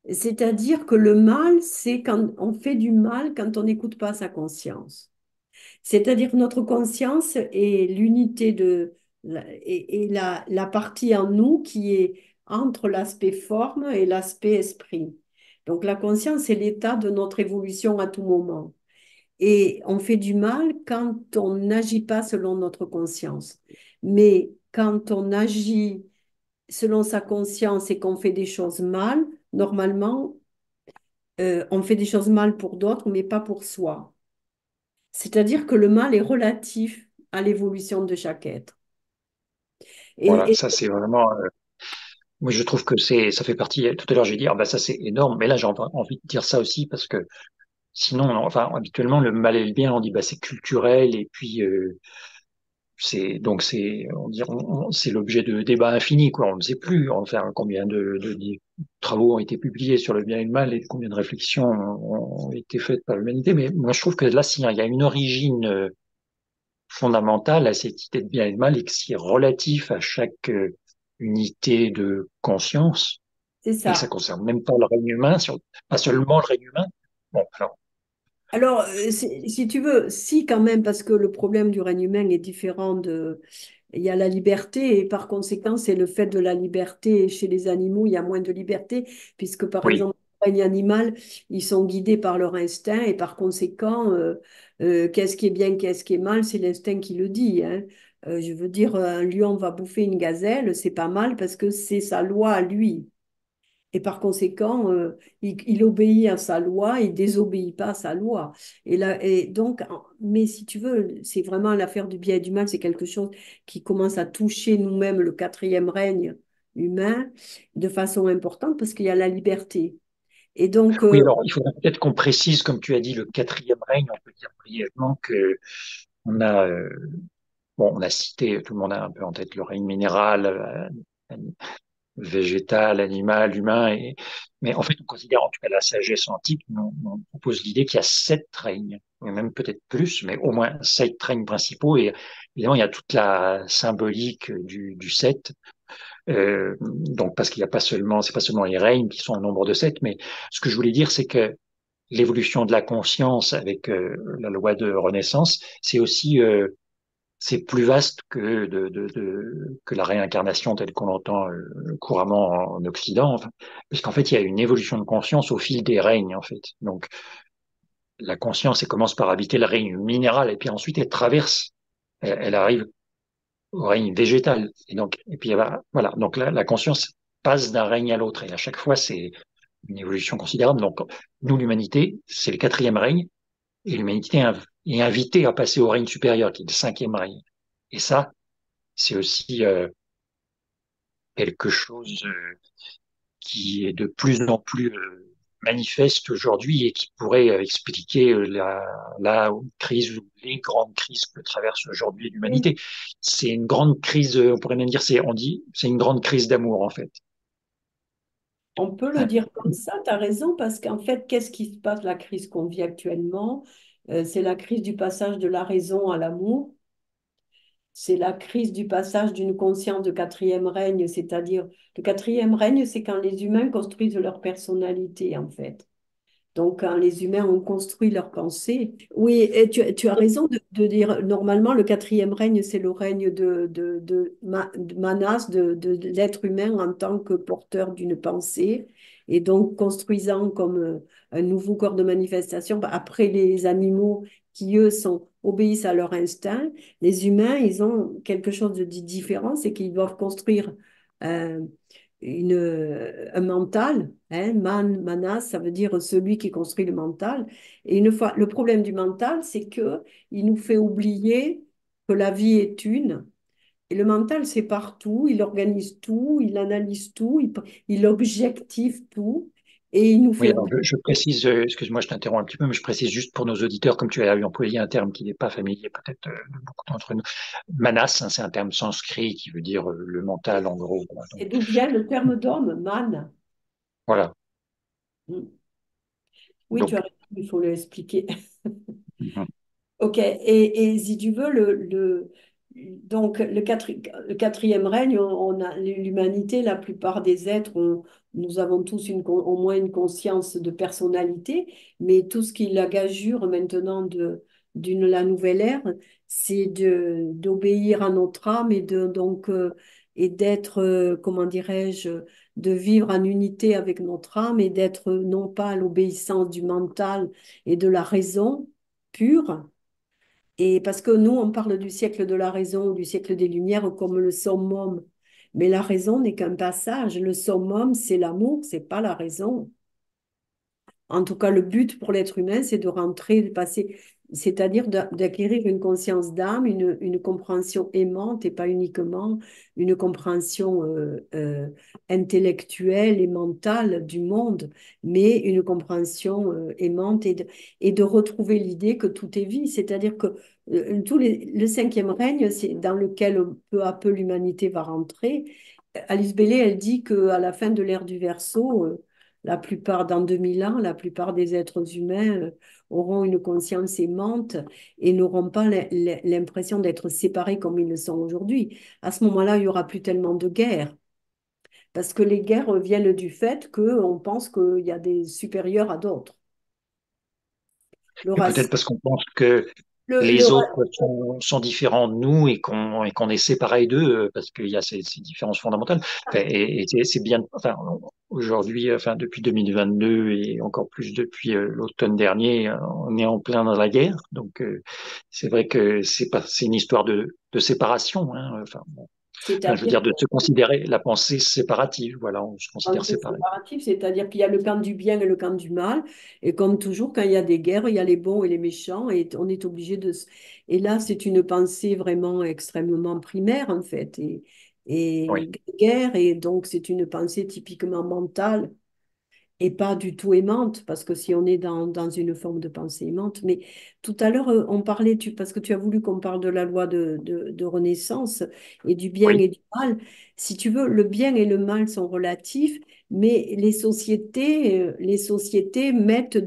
C'est-à-dire que le mal, c'est quand on fait du mal quand on n'écoute pas sa conscience. C'est-à-dire que notre conscience est l'unité et la partie en nous qui est entre l'aspect forme et l'aspect esprit. Donc la conscience c'est l'état de notre évolution à tout moment. Et on fait du mal quand on n'agit pas selon notre conscience. Mais quand on agit selon sa conscience et qu'on fait des choses mal, normalement, on fait des choses mal pour d'autres, mais pas pour soi. C'est-à-dire que le mal est relatif à l'évolution de chaque être. Voilà, Et ça c'est vraiment. Moi, je trouve que ça fait partie. Tout à l'heure, j'ai dit, ah bah ça c'est énorme, mais là j'ai envie de dire ça aussi parce que sinon, enfin, habituellement, le mal et le bien, on dit bah c'est culturel et puis on dit, c'est l'objet de débats infinis, quoi. On ne sait plus, enfin, combien de travaux ont été publiés sur le bien et le mal et combien de réflexions ont été faites par l'humanité. Mais moi, je trouve que là, s'il y a une origine fondamentale à cette idée de bien et de mal et que c'est relatif à chaque unité de conscience c'est et que ça ça. concerne même pas le règne humain, pas seulement le règne humain. Bon, alors, Alors, si tu veux, si quand même, parce que le problème du règne humain est différent de... Il y a la liberté et par conséquent, c'est le fait de la liberté. Chez les animaux, il y a moins de liberté puisque, par oui, exemple, le règne animal, ils sont guidés par leur instinct et par conséquent, qu'est-ce qui est bien, qu'est-ce qui est mal, c'est l'instinct qui le dit, hein. Je veux dire, un lion va bouffer une gazelle, c'est pas mal parce que c'est sa loi à lui. Et par conséquent, il obéit à sa loi, il désobéit pas à sa loi. Et donc, mais si tu veux, c'est vraiment l'affaire du bien et du mal, c'est quelque chose qui commence à toucher nous-mêmes le quatrième règne humain de façon importante parce qu'il y a la liberté. Et donc, oui, alors il faudrait peut-être qu'on précise, comme tu as dit, le quatrième règne. On peut dire brièvement que on a, bon, on a cité, tout le monde a un peu en tête le règne minéral, végétal, animal, humain, mais en fait, on considère, en tout cas la sagesse antique, on propose l'idée qu'il y a sept règnes, et même peut-être plus, mais au moins sept règnes principaux, et évidemment, il y a toute la symbolique du sept, donc parce qu'il n'y a pas seulement, c'est pas seulement les règnes qui sont au nombre de sept, mais ce que je voulais dire, c'est que l'évolution de la conscience avec la loi de Renaissance, c'est aussi c'est plus vaste que la réincarnation telle qu'on l'entend couramment en Occident, enfin, puisqu'en fait, il y a une évolution de conscience au fil des règnes, en fait. Donc, la conscience, elle commence par habiter le règne minéral, et puis ensuite, elle traverse, elle arrive au règne végétal. Et puis, voilà. Donc, la conscience passe d'un règne à l'autre, et à chaque fois, c'est une évolution considérable. Donc, nous, l'humanité, c'est le quatrième règne, et l'humanité est invitée à passer au règne supérieur, qui est le cinquième règne. Et ça, c'est aussi quelque chose qui est de plus en plus manifeste aujourd'hui et qui pourrait expliquer la crise ou les grandes crises que traverse aujourd'hui l'humanité. C'est une grande crise, on pourrait même dire, on dit, c'est une grande crise d'amour en fait. on peut le dire comme ça, tu as raison, parce qu'en fait, qu'est-ce qui se passe, la crise qu'on vit actuellement? C'est la crise du passage de la raison à l'amour. c'est la crise du passage d'une conscience de quatrième règne, c'est-à-dire le quatrième règne, c'est quand les humains construisent leur personnalité, en fait. Donc, quand les humains ont construit leur pensée. Oui, et tu as raison de dire, normalement, le quatrième règne, c'est le règne de Manas, de l'être humain en tant que porteur d'une pensée, et donc construisant comme un nouveau corps de manifestation. Bah, après les animaux qui, eux, obéissent à leur instinct, les humains, ils ont quelque chose de différent, c'est qu'ils doivent construire euh, un mental, hein, manas, ça veut dire celui qui construit le mental. Et une fois, le problème du mental, c'est que il nous fait oublier que la vie est une. Et le mental, c'est partout, il organise tout, il analyse tout, il objective tout, et il nous fait Oui, alors oublier. je précise, excuse-moi, je t'interromps un petit peu, mais je précise juste pour nos auditeurs, comme tu as employé un terme qui n'est pas familier peut-être de beaucoup d'entre nous. Manas, hein, c'est un terme sanskrit qui veut dire le mental en gros. Voilà, donc, Et d'où vient le terme d'homme, man? voilà. Hmm. Oui, tu Donc, as raison, il faut l'expliquer. mhm. Ok, et si tu veux, donc le quatrième règne, on a l'humanité, la plupart des êtres, nous avons tous au moins une conscience de personnalité, mais tout ce qui la gageure maintenant d'une la nouvelle ère, c'est d'obéir à notre âme et d'être, comment dirais-je, de vivre en unité avec notre âme et d'être non pas à l'obéissance du mental et de la raison pure. Et parce que nous, on parle du siècle de la raison ou du siècle des Lumières comme le summum. Mais la raison n'est qu'un passage. Le summum, c'est l'amour, c'est pas la raison. En tout cas, le but pour l'être humain, c'est de rentrer, de passer, c'est-à-dire d'acquérir une conscience d'âme, une compréhension aimante et pas uniquement une compréhension intellectuelle et mentale du monde, mais une compréhension aimante et de retrouver l'idée que tout est vie. C'est-à-dire que le cinquième règne, c'est dans lequel peu à peu l'humanité va rentrer. Alice Bailey, elle dit qu'à la fin de l'ère du Verseau, la plupart, dans 2000 ans, la plupart des êtres humains auront une conscience aimante et n'auront pas l'impression d'être séparés comme ils le sont aujourd'hui. À ce moment-là, il n'y aura plus tellement de guerres. Parce que les guerres viennent du fait qu'on pense qu'il y a des supérieurs à d'autres. Le Et peut-être racisme, parce qu'on pense que le, le les ra- autres sont différents de nous et qu'on est séparés d'eux parce qu'il y a ces différences fondamentales. Enfin, et c'est bien. Enfin, aujourd'hui, enfin depuis 2022 et encore plus depuis l'automne dernier, on est en plein dans la guerre. Donc c'est vrai que c'est une histoire de séparation. Hein. Enfin, je veux c'est-à-dire dire de se considérer la pensée séparative. Voilà, on se considère pensée séparés. séparative, c'est-à-dire qu'il y a le camp du bien et le camp du mal. Et comme toujours, quand il y a des guerres, il y a les bons et les méchants, et on est obligé de... Et là, c'est une pensée vraiment extrêmement primaire, en fait, et Oui. guerre, et donc c'est une pensée typiquement mentale et pas du tout aimante, parce que si on est dans une forme de pensée aimante. Mais tout à l'heure, on parlait, parce que tu as voulu qu'on parle de la loi de Renaissance et du bien Oui. et du mal. Si tu veux, le bien et le mal sont relatifs, mais les sociétés mettent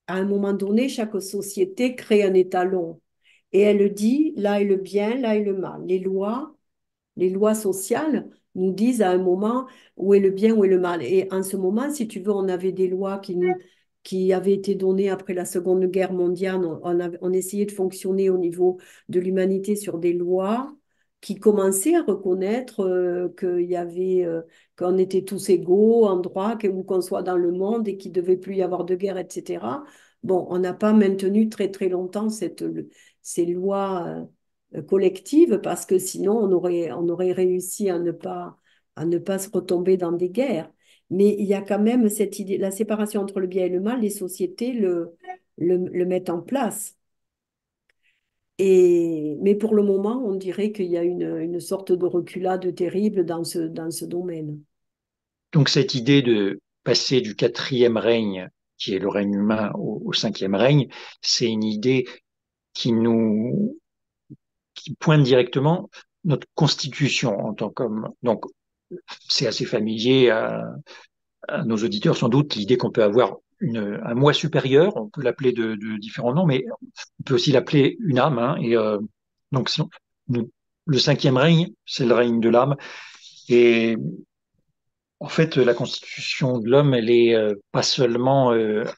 à un moment donné, chaque société crée un étalon. Et elle dit, là est le bien, là est le mal. Les lois sociales nous disent à un moment où est le bien, où est le mal. Et en ce moment, si tu veux, on avait des lois qui avaient été données après la Seconde Guerre mondiale. On essayait de fonctionner au niveau de l'humanité sur des lois qui commençaient à reconnaître qu'on était tous égaux en droit, où qu'on soit dans le monde et qu'il ne devait plus y avoir de guerre, etc. Bon, on n'a pas maintenu très très longtemps ces lois collective parce que sinon on aurait réussi à ne pas se retomber dans des guerres. Mais il y a quand même cette idée, la séparation entre le bien et le mal, les sociétés le mettent en place. Mais pour le moment, on dirait qu'il y a une sorte de reculade terrible dans ce domaine. Donc cette idée de passer du quatrième règne, qui est le règne humain, au cinquième règne, c'est une idée qui nous qui pointe directement notre constitution en tant qu'homme. Donc c'est assez familier à nos auditeurs sans doute l'idée qu'on peut avoir un moi supérieur, on peut l'appeler de différents noms, mais on peut aussi l'appeler une âme. Hein, Donc, nous- le cinquième règne, c'est le règne de l'âme. Et en fait, la constitution de l'homme, elle est pas seulement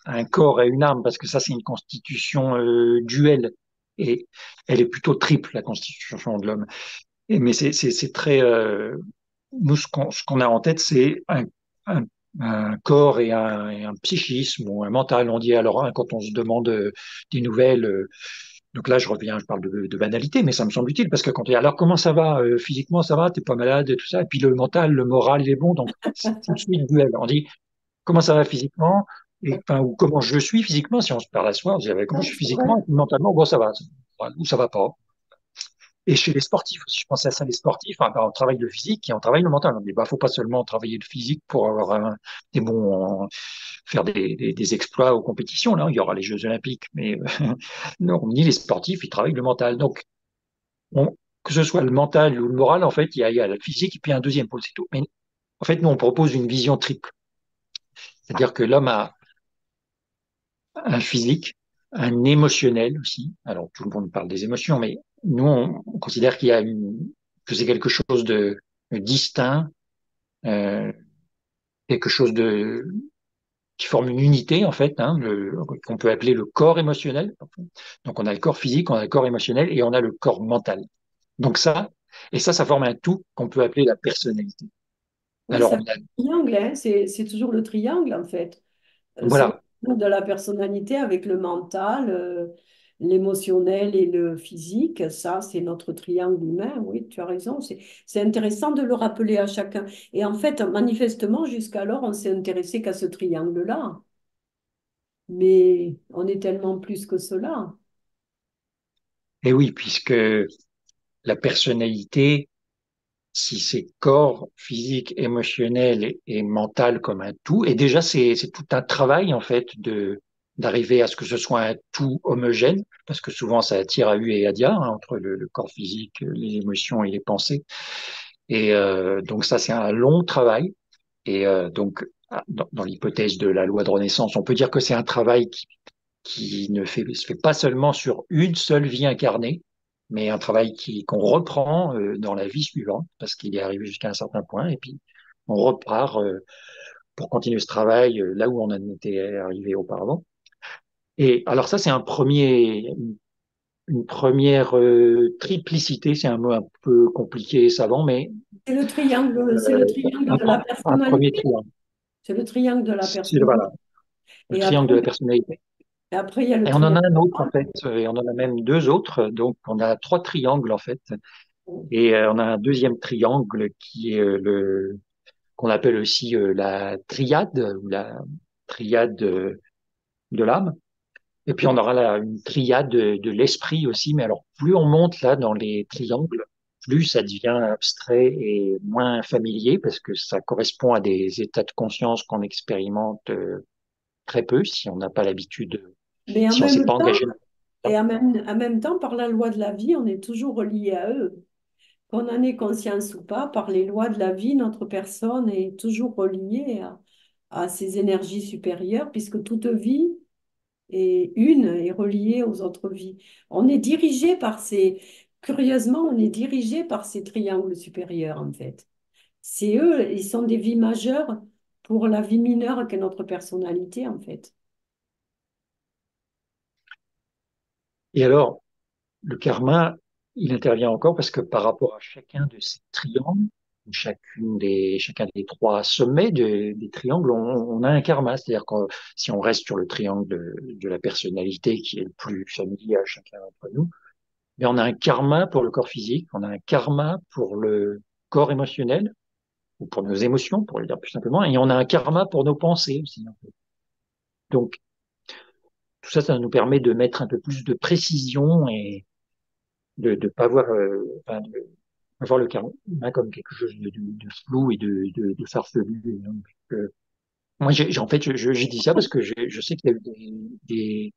un corps et une âme, parce que ça, c'est une constitution duelle. Et elle est plutôt triple, la constitution de l'homme. Mais c'est très. Nous, ce qu'on a en tête, c'est un, un corps et un psychisme ou un mental. On dit alors, hein, quand on se demande des nouvelles. Donc là, je parle de banalité, mais ça me semble utile parce que quand tu dis alors comment ça va physiquement, ça va, t'es pas malade et tout ça, et puis le mental, le moral, il est bon, donc c'est tout de suite duel. On dit comment ça va physiquement et enfin, ou comment je suis physiquement. Si on se parle à soi, on dit ah ben, comment je Ouais, suis c'est vrai. physiquement, et puis mentalement, bon ça va, ou ça va pas. Et chez les sportifs aussi, je pensais à ça, les sportifs, enfin, ben, on travaille le physique et on travaille le mental. On dit bah faut pas seulement travailler le physique pour avoir des bons faire des exploits aux compétitions. Là, il y aura les Jeux Olympiques, mais non, on dit les sportifs, ils travaillent le mental. Donc que ce soit le mental ou le moral, en fait, il y a le physique et puis un deuxième pôle, c'est tout. Mais en fait, nous, on propose une vision triple. C'est-à-dire que l'homme a un physique, un émotionnel aussi. Alors, tout le monde parle des émotions, mais nous, on considère que c'est quelque chose de distinct, euh, quelque chose qui forme une unité, en fait, hein, qu'on peut appeler le corps émotionnel. Donc, on a le corps physique, on a le corps émotionnel et on a le corps mental. Donc ça forme un tout qu'on peut appeler la personnalité. Oui, Alors, ça fait un triangle, hein. C'est toujours le triangle, en fait. C'est le voilà. triangle de la personnalité avec le mental, l'émotionnel et le physique. Ça, c'est notre triangle humain. Oui, tu as raison. C'est intéressant de le rappeler à chacun. Et en fait, manifestement, jusqu'alors, on s'est intéressé qu'à ce triangle-là. Mais on est tellement plus que cela. Et oui, puisque la personnalité, si c'est corps, physique, émotionnel et mental comme un tout, et déjà c'est tout un travail en fait d'arriver à ce que ce soit un tout homogène, parce que souvent ça tire à U et à dia hein, entre le corps physique, les émotions et les pensées. Et donc ça c'est un long travail. Et donc dans l'hypothèse de la loi de Renaissance, on peut dire que c'est un travail qui ne se fait pas seulement sur une seule vie incarnée, mais un travail qu'on reprend dans la vie suivante, parce qu'il est arrivé jusqu'à un certain point, et puis on repart pour continuer ce travail là où on en était arrivé auparavant. Et alors ça, c'est une première triplicité, c'est un mot un peu compliqué et savant, mais C'est le triangle de la un premier personnalité. triangle. C'est le triangle de la C'est personnalité. voilà, le Et triangle après, de la personnalité. et après, il y a le Et on en triangle. a un autre, en fait, et on en a même deux autres. Donc, on a trois triangles, en fait. Et on a un deuxième triangle qui est qu'on appelle aussi la triade, ou la triade de l'âme. Et puis, on aura là une triade de l'esprit aussi. Mais alors, plus on monte là dans les triangles, plus ça devient abstrait et moins familier parce que ça correspond à des états de conscience qu'on expérimente très peu si on n'a pas l'habitude, Mais en si on s'est même pas temps, engagé et là-dedans. en même temps, par la loi de la vie, on est toujours relié à eux. Qu'on en ait conscience ou pas, par les lois de la vie, notre personne est toujours reliée à ces énergies supérieures, puisque toute vie est reliée aux autres vies. On est dirigé par curieusement, on est dirigé par ces triangles supérieurs, en fait. C'est eux, ils sont des vies majeures pour la vie mineure qu'est notre personnalité, en fait. Et alors, le karma, il intervient encore parce que par rapport à chacun de ces triangles, chacun des trois sommets des triangles, on a un karma. C'est-à-dire que si on reste sur le triangle de la personnalité qui est le plus familier à chacun d'entre nous, mais on a un karma pour le corps physique, on a un karma pour le corps émotionnel, ou pour nos émotions, pour le dire plus simplement, et on a un karma pour nos pensées aussi, en fait. Donc, tout ça, ça nous permet de mettre un peu plus de précision et de ne pas voir, enfin, voir le karma comme quelque chose de flou et de farfelu. Donc, moi, en fait, j'ai dit ça parce que je sais qu'il y a eu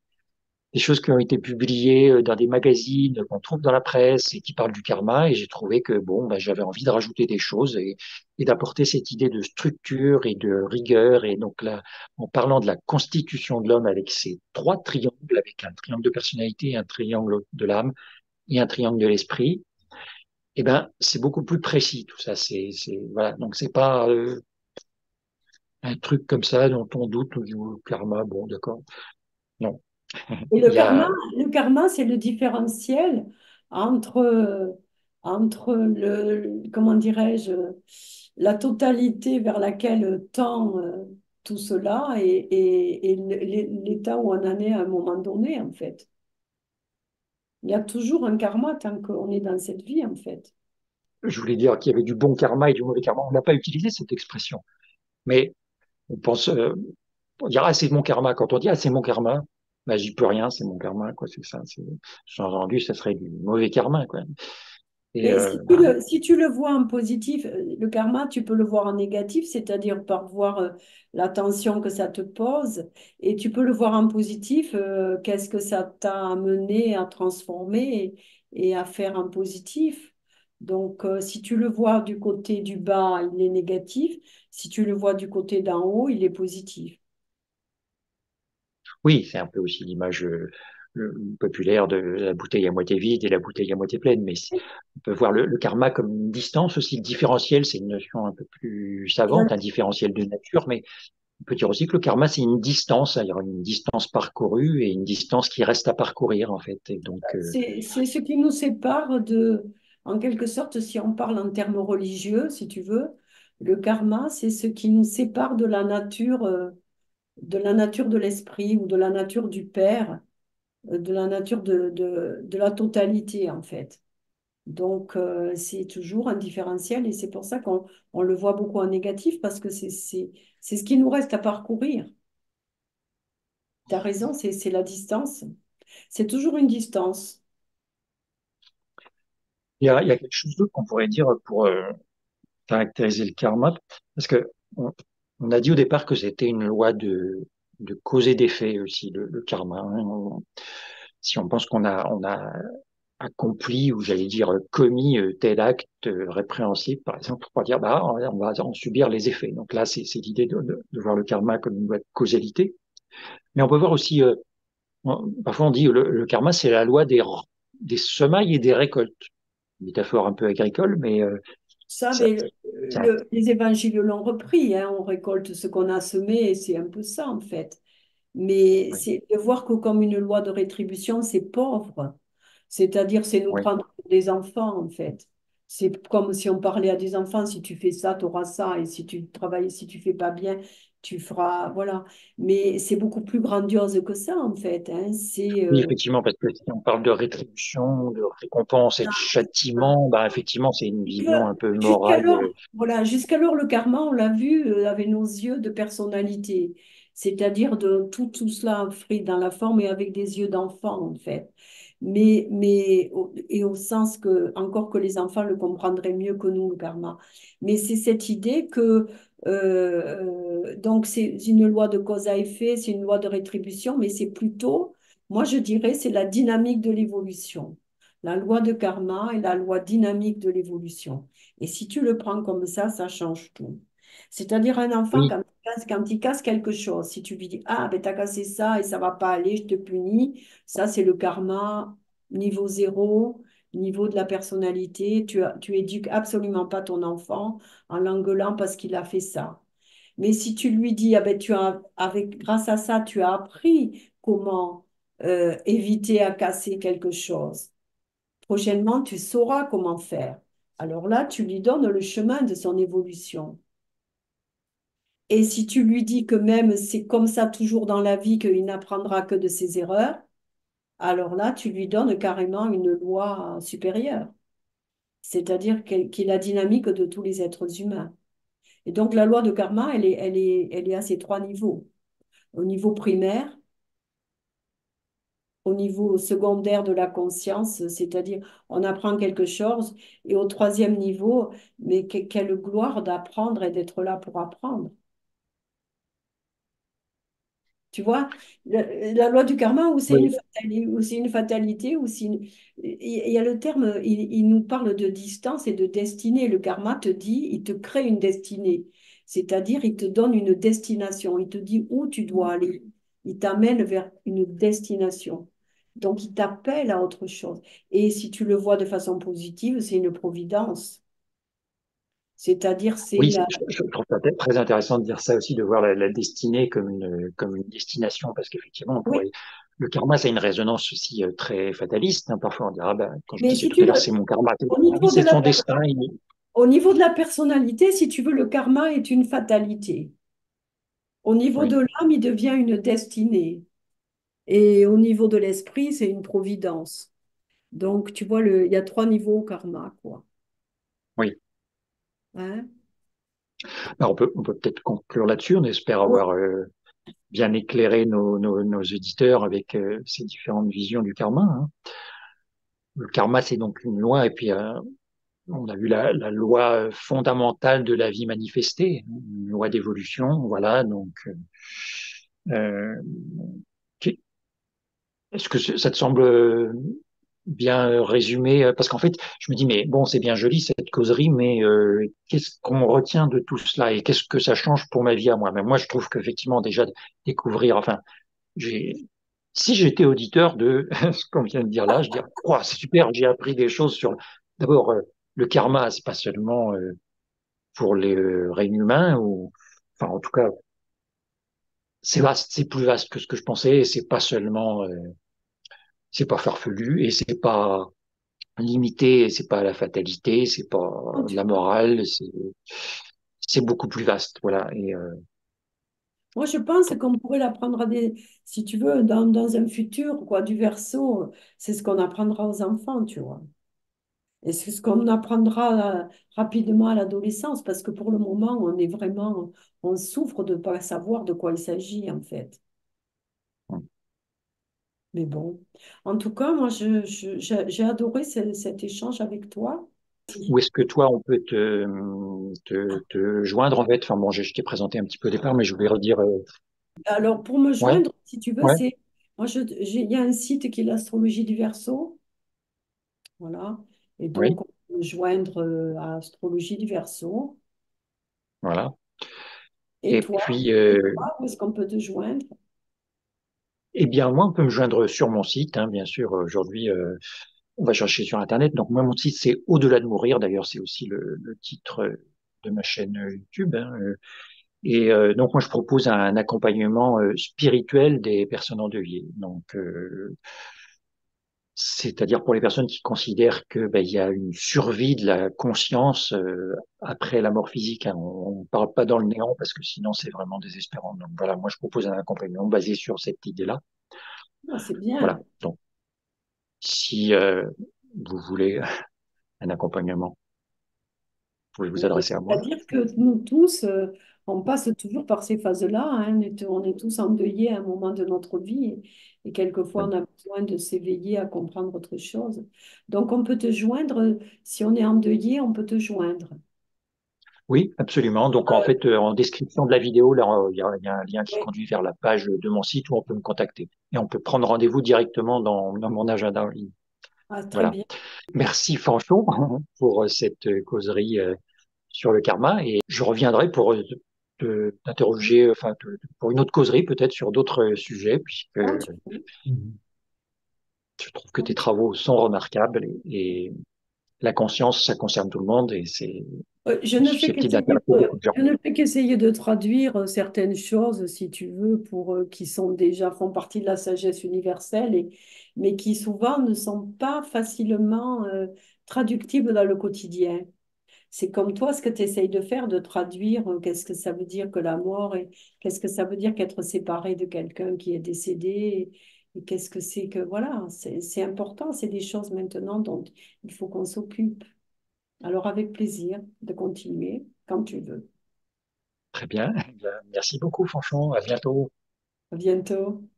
des choses qui ont été publiées dans des magazines qu'on trouve dans la presse et qui parlent du karma, et j'ai trouvé que bon, ben, j'avais envie de rajouter des choses et d'apporter cette idée de structure et de rigueur. Et donc là, en parlant de la constitution de l'homme avec ces trois triangles, avec un triangle de personnalité, un triangle de l'âme, et un triangle de l'esprit, eh ben, c'est beaucoup plus précis tout ça. Voilà. Donc c'est pas un truc comme ça dont on doute du karma. Bon, d'accord. Non. Et Il y a, le karma, c'est le différentiel entre, entre comment dirais-je, la totalité vers laquelle tend tout cela et l'état où on en est à un moment donné, en fait. Il y a toujours un karma tant qu'on est dans cette vie, en fait. je voulais dire qu'il y avait du bon karma et du mauvais karma. On n'a pas utilisé cette expression, mais on pense, on dira ah, c'est mon karma. Quand on dit ah, c'est mon karma, bah, j'y peux rien, c'est mon karma, quoi. C'est ça. Sous-entendu, ça serait du mauvais karma, quoi. Et Mais si tu le vois en positif, le karma, tu peux le voir en négatif, c'est-à-dire par voir l'attention que ça te pose, et tu peux le voir en positif, qu'est-ce que ça t'a amené à transformer et à faire en positif. Donc, si tu le vois du côté du bas, il est négatif. Si tu le vois du côté d'en haut, il est positif. oui, c'est un peu aussi l'image populaire de la bouteille à moitié vide et la bouteille à moitié pleine. Mais on peut voir le karma comme une distance aussi. Le différentiel, c'est une notion un peu plus savante, un différentiel de nature. Mais on peut dire aussi que le karma, c'est une distance. Il y aura une distance parcourue et une distance qui reste à parcourir, en fait. Et donc, C'est ce qui nous sépare en quelque sorte, si on parle en termes religieux, si tu veux, le karma, c'est ce qui nous sépare de la nature de l'esprit ou de la nature du Père, de la nature de la totalité, en fait. Donc, c'est toujours un différentiel et c'est pour ça qu'on le voit beaucoup en négatif parce que c'est ce qui nous reste à parcourir. Tu as raison, c'est la distance. C'est toujours une distance. il y a quelque chose d'autre qu'on pourrait dire pour caractériser le karma. Parce que on a dit au départ que c'était une loi de cause et d'effet aussi, le karma, hein. Si on pense on a accompli ou j'allais dire commis tel acte répréhensible, par exemple, on va dire bah, on va en subir les effets. Donc là, c'est l'idée de voir le karma comme une loi de causalité. Mais on peut voir aussi, parfois on dit le karma, c'est la loi des semailles et des récoltes. Une métaphore un peu agricole, mais Ça, ça, mais ça, les évangiles l'ont repris, hein, on récolte ce qu'on a semé, et c'est un peu ça en fait. Mais oui, c'est de voir que comme une loi de rétribution, c'est pauvre. C'est-à-dire, c'est nous oui. prendre pour des enfants en fait. C'est comme si on parlait à des enfants, si tu fais ça, tu auras ça, et si tu travailles, si tu fais pas bien, tu feras, voilà. Mais c'est beaucoup plus grandiose que ça en fait, hein. Oui, effectivement, parce que si on parle de rétribution, de récompense et de châtiment, bah, effectivement, c'est une vision un peu morale. Jusqu'alors, voilà, jusqu'alors, le karma, on l'a vu avec nos yeux de personnalité, c'est-à-dire de tout cela pris dans la forme et avec des yeux d'enfant, en fait. Et au sens que, encore que les enfants le comprendraient mieux que nous, le karma. Mais c'est cette idée que, donc, c'est une loi de cause à effet, c'est une loi de rétribution, mais c'est plutôt, moi, je dirais, c'est la dynamique de l'évolution. La loi de karma est la loi dynamique de l'évolution. Et si tu le prends comme ça change tout. C'est-à-dire un enfant, Oui, quand il casse quelque chose, si tu lui dis, ah, ben t'as cassé ça et ça va pas aller, je te punis, ça c'est le karma niveau zéro, niveau de la personnalité. Tu éduques absolument pas ton enfant en l'engueulant parce qu'il a fait ça. Mais si tu lui dis, ah ben, grâce à ça, tu as appris comment éviter à casser quelque chose. Prochainement, tu sauras comment faire. Alors là, tu lui donnes le chemin de son évolution. Et si tu lui dis que même c'est comme ça toujours dans la vie, qu'il n'apprendra que de ses erreurs, alors là, tu lui donnes carrément une loi supérieure, c'est-à-dire qui est la dynamique de tous les êtres humains. Et donc, la loi de karma, elle est à ces trois niveaux. Au niveau primaire, au niveau secondaire de la conscience, c'est-à-dire on apprend quelque chose, et au troisième niveau, mais quelle gloire d'apprendre et d'être là pour apprendre. Tu vois, la loi du karma, oui, ou c'est une fatalité, il y a le terme, il nous parle de distance et de destinée. Le karma te dit, il te crée une destinée, c'est-à-dire il te donne une destination, il te dit où tu dois aller, il t'amène vers une destination. Donc, il t'appelle à autre chose. Et si tu le vois de façon positive, c'est une providence. C'est-à-dire, c'est Oui, la... je trouve ça très intéressant de dire ça aussi, de voir la destinée comme une destination, parce qu'effectivement, on Oui, pourrait, le karma, ça a une résonance aussi très fataliste, hein. Parfois, on dira, ah ben, quand je mais disais si tout tu à l'heure, veux, c'est mon karma. au Oui, niveau de c'est la, son destin. au niveau de la personnalité, si tu veux, le karma est une fatalité. Au niveau de Oui, l'âme, il devient une destinée. Et au niveau de l'esprit, c'est une providence. Donc, tu vois, il y a trois niveaux au karma, quoi. oui. Hein? Ben, on peut peut-être conclure là-dessus. On espère Oui, avoir bien éclairé nos auditeurs avec ces différentes visions du karma, hein. Le karma, c'est donc une loi, et puis on a vu la loi fondamentale de la vie manifestée, une loi d'évolution, voilà. Donc, euh, qui- est-ce que ça te semble bien résumé? Parce qu'en fait, je me dis, mais bon, c'est bien joli cette causerie, mais qu'est-ce qu'on retient de tout cela et qu'est-ce que ça change pour ma vie à moi? Mais moi, je trouve qu'effectivement, déjà, découvrir, enfin, j'ai, si j'étais auditeur de ce qu'on vient de dire là, je dirais, oh, c'est super, j'ai appris des choses sur, d'abord, le karma, c'est pas seulement pour les règnes humains, ou, enfin, en tout cas, c'est vaste, c'est plus vaste que ce que je pensais, et c'est pas seulement, c'est pas farfelu, et c'est pas limité, c'est pas la fatalité, c'est pas la morale, c'est beaucoup plus vaste, voilà. Et moi, je pense qu'on pourrait l'apprendre à des, si tu veux, dans un futur, quoi, du verso, c'est ce qu'on apprendra aux enfants, tu vois. Et c'est ce qu'on apprendra rapidement à l'adolescence, parce que pour le moment, on est vraiment, on souffre de ne pas savoir de quoi il s'agit, en fait. Mais bon, en tout cas, moi, j'ai adoré cet échange avec toi. où est-ce que toi, on peut te joindre en fait? Enfin bon, je t'ai présenté un petit peu au départ, mais je voulais redire. Alors, pour me Ouais, joindre, si tu veux, ouais, c'est, moi, il y a un site qui est l'Astrologie du Verseau, voilà. Et oui, donc, on peut me joindre à Astrologie du Verseau. voilà. Et Et toi, puis, où est-ce qu'on peut te joindre? eh bien, moi, on peut me joindre sur mon site, hein, bien sûr. Aujourd'hui, on va chercher sur Internet. Donc, moi, mon site, c'est Au-delà de mourir. D'ailleurs, c'est aussi le titre de ma chaîne YouTube, hein. Et donc, moi, je propose un accompagnement spirituel des personnes endeuillées. Donc, c'est-à-dire pour les personnes qui considèrent que ben, il y a une survie de la conscience après la mort physique, hein. On ne parle pas dans le néant parce que sinon c'est vraiment désespérant. Donc voilà, moi je propose un accompagnement basé sur cette idée-là. Ah, c'est bien. Voilà. Donc si vous voulez un accompagnement, vous pouvez vous Oui, adresser à moi. c'est-à-dire que nous tous, on passe toujours par ces phases-là, hein. On est tous endeuillés à un moment de notre vie et quelquefois on Oui, a besoin de s'éveiller à comprendre autre chose. Donc on peut te joindre, si on est endeuillé, on peut te joindre. oui, absolument. Donc en fait, en description de la vidéo, là, il y a un lien qui Oui. conduit vers la page de mon site où on peut me contacter. Et on peut prendre rendez-vous directement dans mon agenda en ligne. Ah, très Voilà. bien. Merci Fanchon pour cette causerie sur le karma et je reviendrai pour t'interroger, enfin, pour une autre causerie peut-être sur d'autres sujets puisque Quand tu veux. je trouve que tes travaux sont remarquables et la conscience, ça concerne tout le monde et c'est Je ne fais susceptible qu'essayer d'intéresser beaucoup de gens. je ne fais qu'essayer de traduire certaines choses, si tu veux, pour qui sont déjà font partie de la sagesse universelle, mais qui souvent ne sont pas facilement traductibles dans le quotidien. C'est comme toi, ce que tu essayes de faire, de traduire qu'est-ce que ça veut dire que la mort et qu'est-ce que ça veut dire qu'être séparé de quelqu'un qui est décédé et qu'est-ce que c'est que, voilà, c'est important, c'est des choses maintenant dont il faut qu'on s'occupe. Alors, avec plaisir de continuer quand tu veux. Très bien. Merci beaucoup Fanchon. À bientôt. À bientôt.